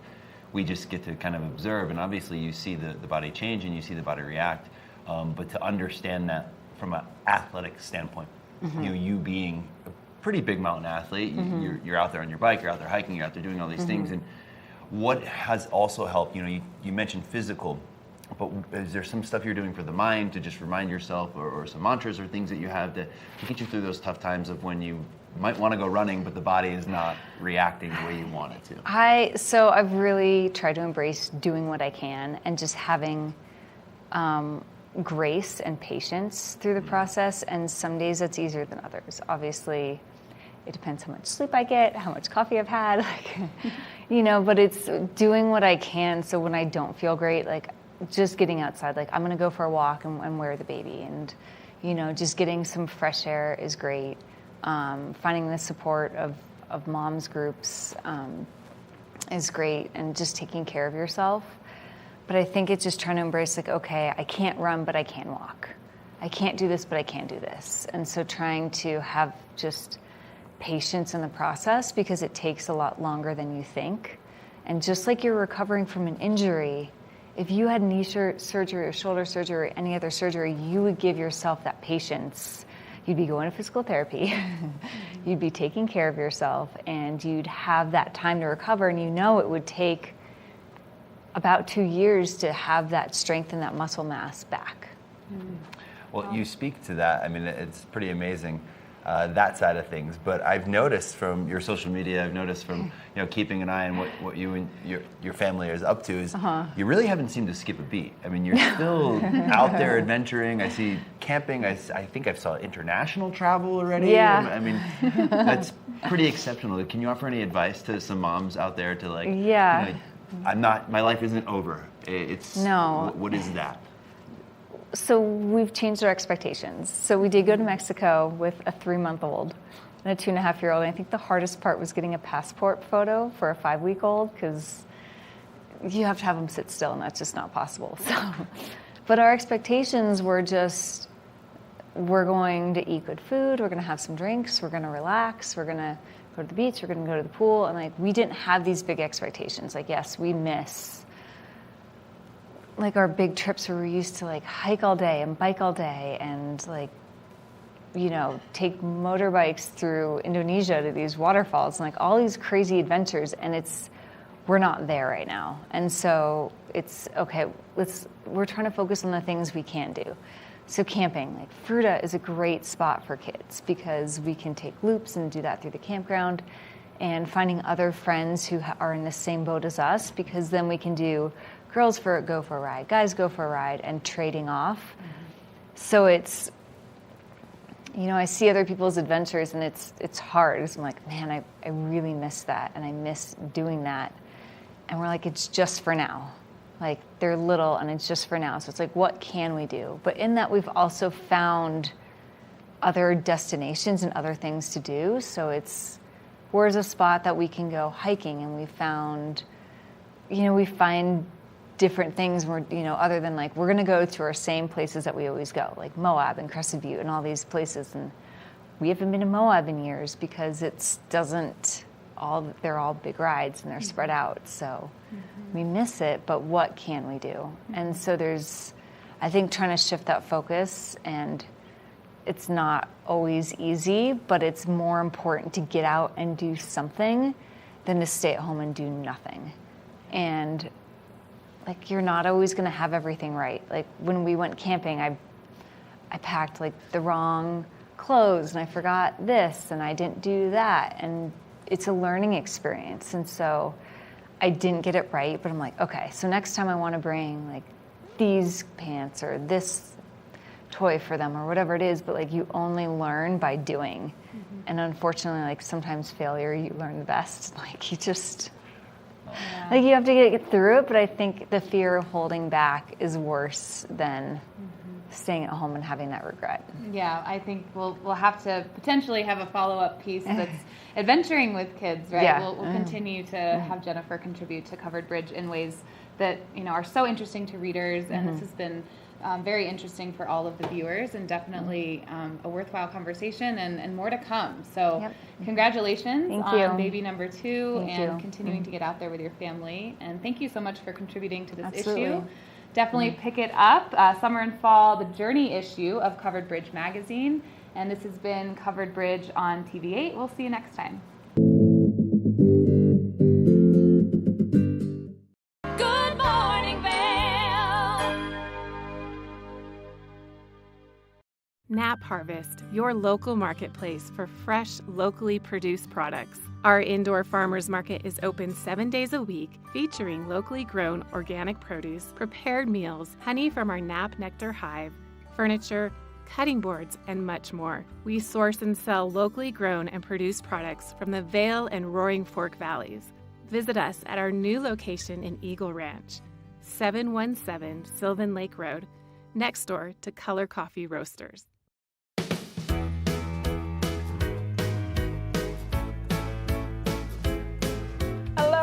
we just get to kind of observe, and obviously you see the body change and you see the body react, but to understand that from an athletic standpoint, you being a pretty big mountain athlete, you're out there on your bike, you're out there hiking, you're out there doing all these things, and what has also helped, you mentioned physical, but is there some stuff you're doing for the mind to just remind yourself, or some mantras or things that you have to get you through those tough times of when you might want to go running, but the body is not reacting the way you want it to? So I've really tried to embrace doing what I can and just having grace and patience through the process. And some days it's easier than others. Obviously, it depends how much sleep I get, how much coffee I've had, but it's doing what I can. So when I don't feel great, just getting outside, I'm going to go for a walk and wear the baby. And, just getting some fresh air is great. Finding the support of moms groups is great, and just taking care of yourself. But I think it's just trying to embrace, okay, I can't run, but I can walk. I can't do this, but I can do this. And so trying to have just patience in the process, because it takes a lot longer than you think. And just like you're recovering from an injury, if you had knee surgery or shoulder surgery or any other surgery, you would give yourself that patience. You'd be going to physical therapy, you'd be taking care of yourself, and you'd have that time to recover, and it would take about 2 years to have that strength and that muscle mass back. Well, you speak to that. I mean, it's pretty amazing, that side of things. But I've noticed from your social media, I've noticed from keeping an eye on what you and your family is up to, is you really haven't seemed to skip a beat. I mean, you're still out there adventuring. I see camping. I think I saw international travel already. Yeah. I mean, that's pretty exceptional. Can you offer any advice to some moms out there to my life isn't over. No. What is that? So we've changed our expectations. So we did go to Mexico with a 3-month-old and a 2.5-year-old. And I think the hardest part was getting a passport photo for a 5-week-old, because you have to have them sit still, and that's just not possible. But our expectations were just, we're going to eat good food, we're going to have some drinks, we're going to relax, we're going to go to the beach, we're going to go to the pool. And like, we didn't have these big expectations. Like, yes, we miss like our big trips where we're used to like hike all day and bike all day and like, you know, take motorbikes through Indonesia to these waterfalls and like all these crazy adventures. And we're not there right now. And so it's okay, we're trying to focus on the things we can do. So camping, like Fruta is a great spot for kids because we can take loops and do that through the campground, and finding other friends who are in the same boat as us, because then we can do girls go for a ride, guys go for a ride, and trading off. Mm-hmm. So it's, you know, I see other people's adventures and it's hard. I'm like, man, I really miss that, and I miss doing that. And we're like, it's just for now. Like, they're little and it's just for now. So it's like, what can we do? But in that, we've also found other destinations and other things to do. So where's a spot that we can go hiking, and we found, you know, we find different things where, you know, other than like, we're going to go to our same places that we always go, like Moab and Crested Butte and all these places. And we haven't been to Moab in years because they're all big rides and they're spread out. So we miss it, but what can we do? And so I think trying to shift that focus, and it's not always easy, but it's more important to get out and do something than to stay at home and do nothing. And like, you're not always going to have everything right. Like when we went camping, I packed like the wrong clothes and I forgot this and I didn't do that. And it's a learning experience. And so I didn't get it right, but I'm like, okay, so next time I want to bring like these pants or this toy for them or whatever it is, but like, you only learn by doing. Mm-hmm. And unfortunately, like sometimes failure, you learn the best. Like you just, like you have to get through it, but I think the fear of holding back is worse than staying at home and having that regret. Yeah, I think we'll have to potentially have a follow-up piece that's adventuring with kids, right? Yeah. We'll continue to have Jennifer contribute to Covered Bridge in ways that, you know, are so interesting to readers, and this has been very interesting for all of the viewers, and definitely a worthwhile conversation, and more to come. So congratulations on baby number 2 and continuing to get out there with your family. And thank you so much for contributing to this issue. Definitely pick it up, summer and fall, the Journey issue of Covered Bridge magazine. And this has been Covered Bridge on TV8. We'll see you next time. Good morning, Vail. Nap Harvest, your local marketplace for fresh, locally produced products. Our indoor farmers market is open 7 days a week, featuring locally grown organic produce, prepared meals, honey from our Nap Nectar hive, furniture, cutting boards, and much more. We source and sell locally grown and produced products from the Vail and Roaring Fork Valleys. Visit us at our new location in Eagle Ranch, 717 Sylvan Lake Road, next door to Color Coffee Roasters.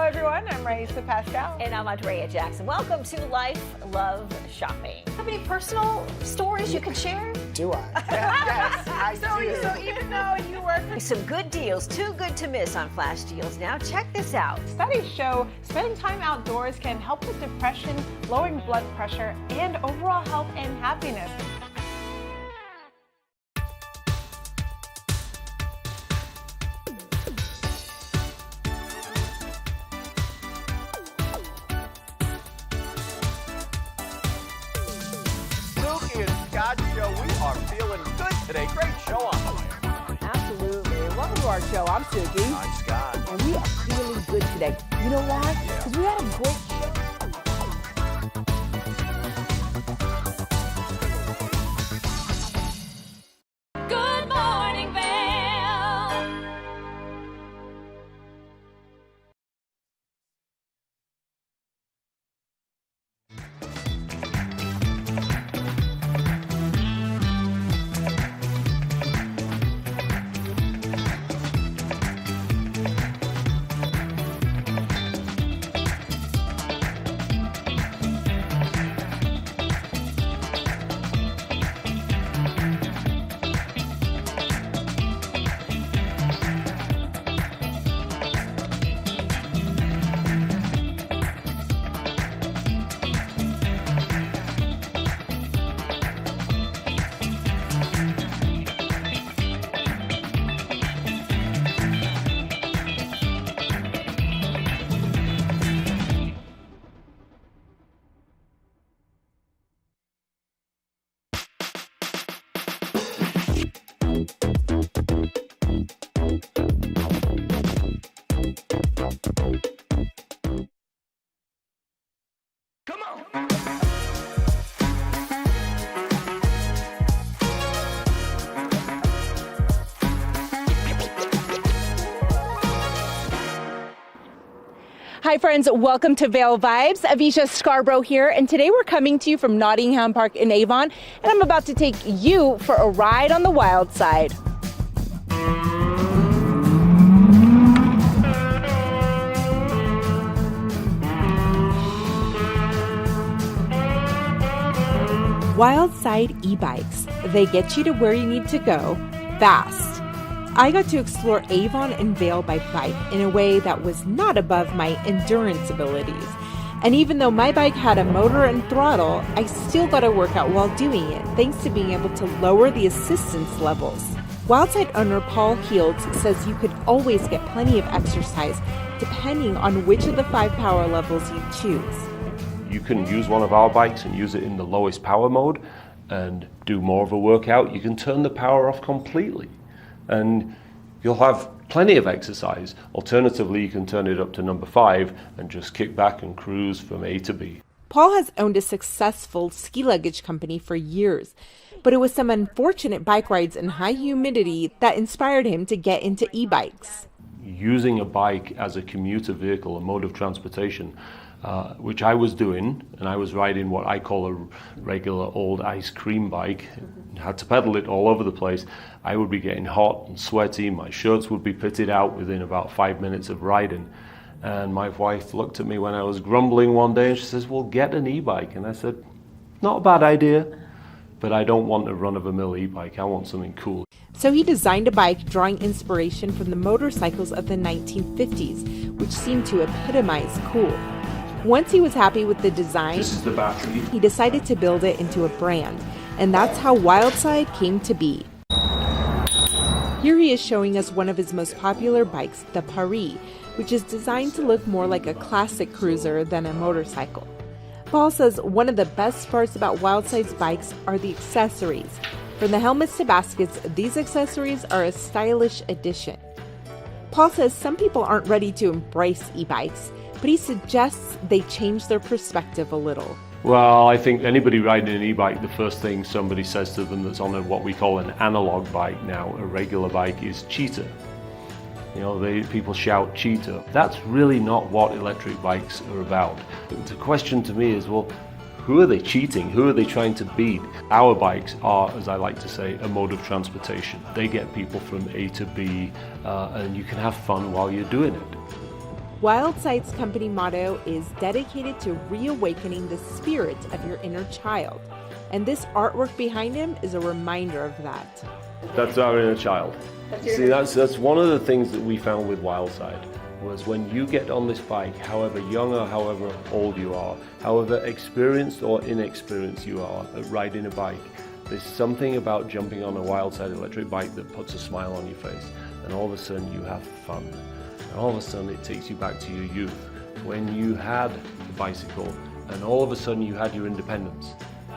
Everyone, I'm Raisa Pascal. And I'm Andrea Jackson. Welcome to Life, Love, Shopping. Have any personal stories you can share? Do I? Yes, I do. So even though you work for some good deals, too good to miss on flash deals. Now check this out. Studies show spending time outdoors can help with depression, lowering blood pressure, and overall health and happiness. Show. We are feeling good today. Great show on the way. Absolutely. Welcome to our show. I'm Suki. I'm Scott. And we are feeling good today. You know why? Because we had a great show. Good morning, Vail. Hi friends, welcome to Vail Vibes. Avisha Scarborough here, and today we're coming to you from Nottingham Park in Avon, and I'm about to take you for a ride on the wild side. Wildside e-bikes. They get you to where you need to go fast. I got to explore Avon and Vail by bike in a way that was not above my endurance abilities. And even though my bike had a motor and throttle, I still got a workout while doing it, thanks to being able to lower the assistance levels. Wildside owner Paul Healds says you could always get plenty of exercise depending on which of the 5 power levels you choose. You can use one of our bikes and use it in the lowest power mode and do more of a workout. You can turn the power off completely and you'll have plenty of exercise. Alternatively, you can turn it up to number 5 and just kick back and cruise from A to B. Paul has owned a successful ski luggage company for years, but it was some unfortunate bike rides in high humidity that inspired him to get into e-bikes. Using a bike as a commuter vehicle, a mode of transportation, which I was doing, and I was riding what I call a regular old ice cream bike. Had to pedal it all over the place. I would be getting hot and sweaty. My shirts would be pitted out within about 5 minutes of riding. And my wife looked at me when I was grumbling one day and she says, well, get an e-bike. And I said, not a bad idea, but I don't want a run-of-the-mill e-bike. I want something cool. So he designed a bike drawing inspiration from the motorcycles of the 1950s, which seemed to epitomize cool. Once he was happy with the design, this is the battery. He decided to build it into a brand, and that's how Wildside came to be. Here he is showing us one of his most popular bikes, the Paris, which is designed to look more like a classic cruiser than a motorcycle. Paul says one of the best parts about Wildside's bikes are the accessories. From the helmets to baskets, these accessories are a stylish addition. Paul says some people aren't ready to embrace e-bikes, but he suggests they change their perspective a little. Well, I think anybody riding an e-bike, the first thing somebody says to them that's on what we call an analog bike now, a regular bike, is cheater. You know, people shout cheater. That's really not what electric bikes are about. The question to me is, well, who are they cheating? Who are they trying to beat? Our bikes are, as I like to say, a mode of transportation. They get people from A to B, and you can have fun while you're doing it. Wildside's company motto is dedicated to reawakening the spirit of your inner child. And this artwork behind him is a reminder of that. That's our inner child. See, that's one of the things that we found with Wildside, was when you get on this bike, however young or however old you are, however experienced or inexperienced you are at riding a bike, there's something about jumping on a Wildside electric bike that puts a smile on your face, and all of a sudden you have fun. And all of a sudden it takes you back to your youth, when you had a bicycle, and all of a sudden you had your independence,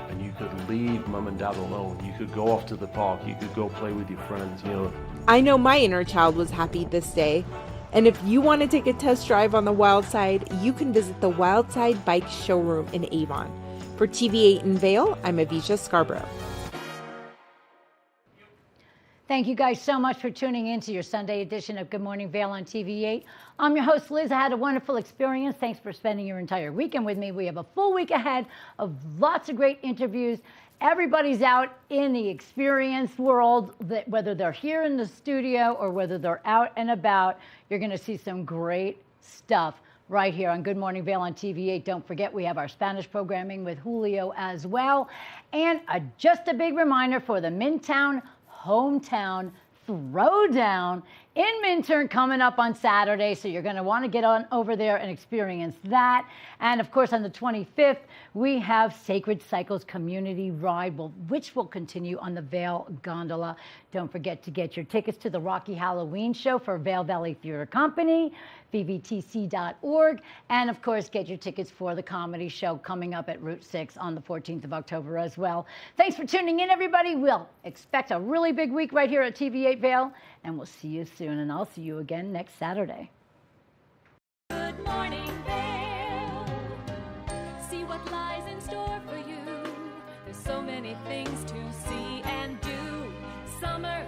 and you could leave mum and dad alone. You could go off to the park, you could go play with your friends, you know. I know my inner child was happy this day. And if you want to take a test drive on the Wildside, you can visit the Wildside Bike Showroom in Avon. For TV8 in Vail, I'm Avisha Scarborough. Thank you guys so much for tuning in to your Sunday edition of Good Morning Vail on TV8. I'm your host, Liz. I had a wonderful experience. Thanks for spending your entire weekend with me. We have a full week ahead of lots of great interviews. Everybody's out in the experience world, that whether they're here in the studio or whether they're out and about, you're going to see some great stuff right here on Good Morning Vail on TV8. Don't forget, we have our Spanish programming with Julio as well. And just a big reminder for the Midtown Hometown Throwdown in Minturn coming up on Saturday. So you're going to want to get on over there and experience that. And of course, on the 25th, we have Sacred Cycles Community Ride, which will continue on the Vail Gondola. Don't forget to get your tickets to the Rocky Halloween Show for Vail Valley Theater Company, vvtc.org. And of course, get your tickets for the comedy show coming up at Route 6 on the 14th of October as well. Thanks for tuning in, everybody. We'll expect a really big week right here at TV8 Vail, and we'll see you soon. And I'll see you again next Saturday. Good morning, Vail. See what lies in store for you. There's so many things to see and do. Summer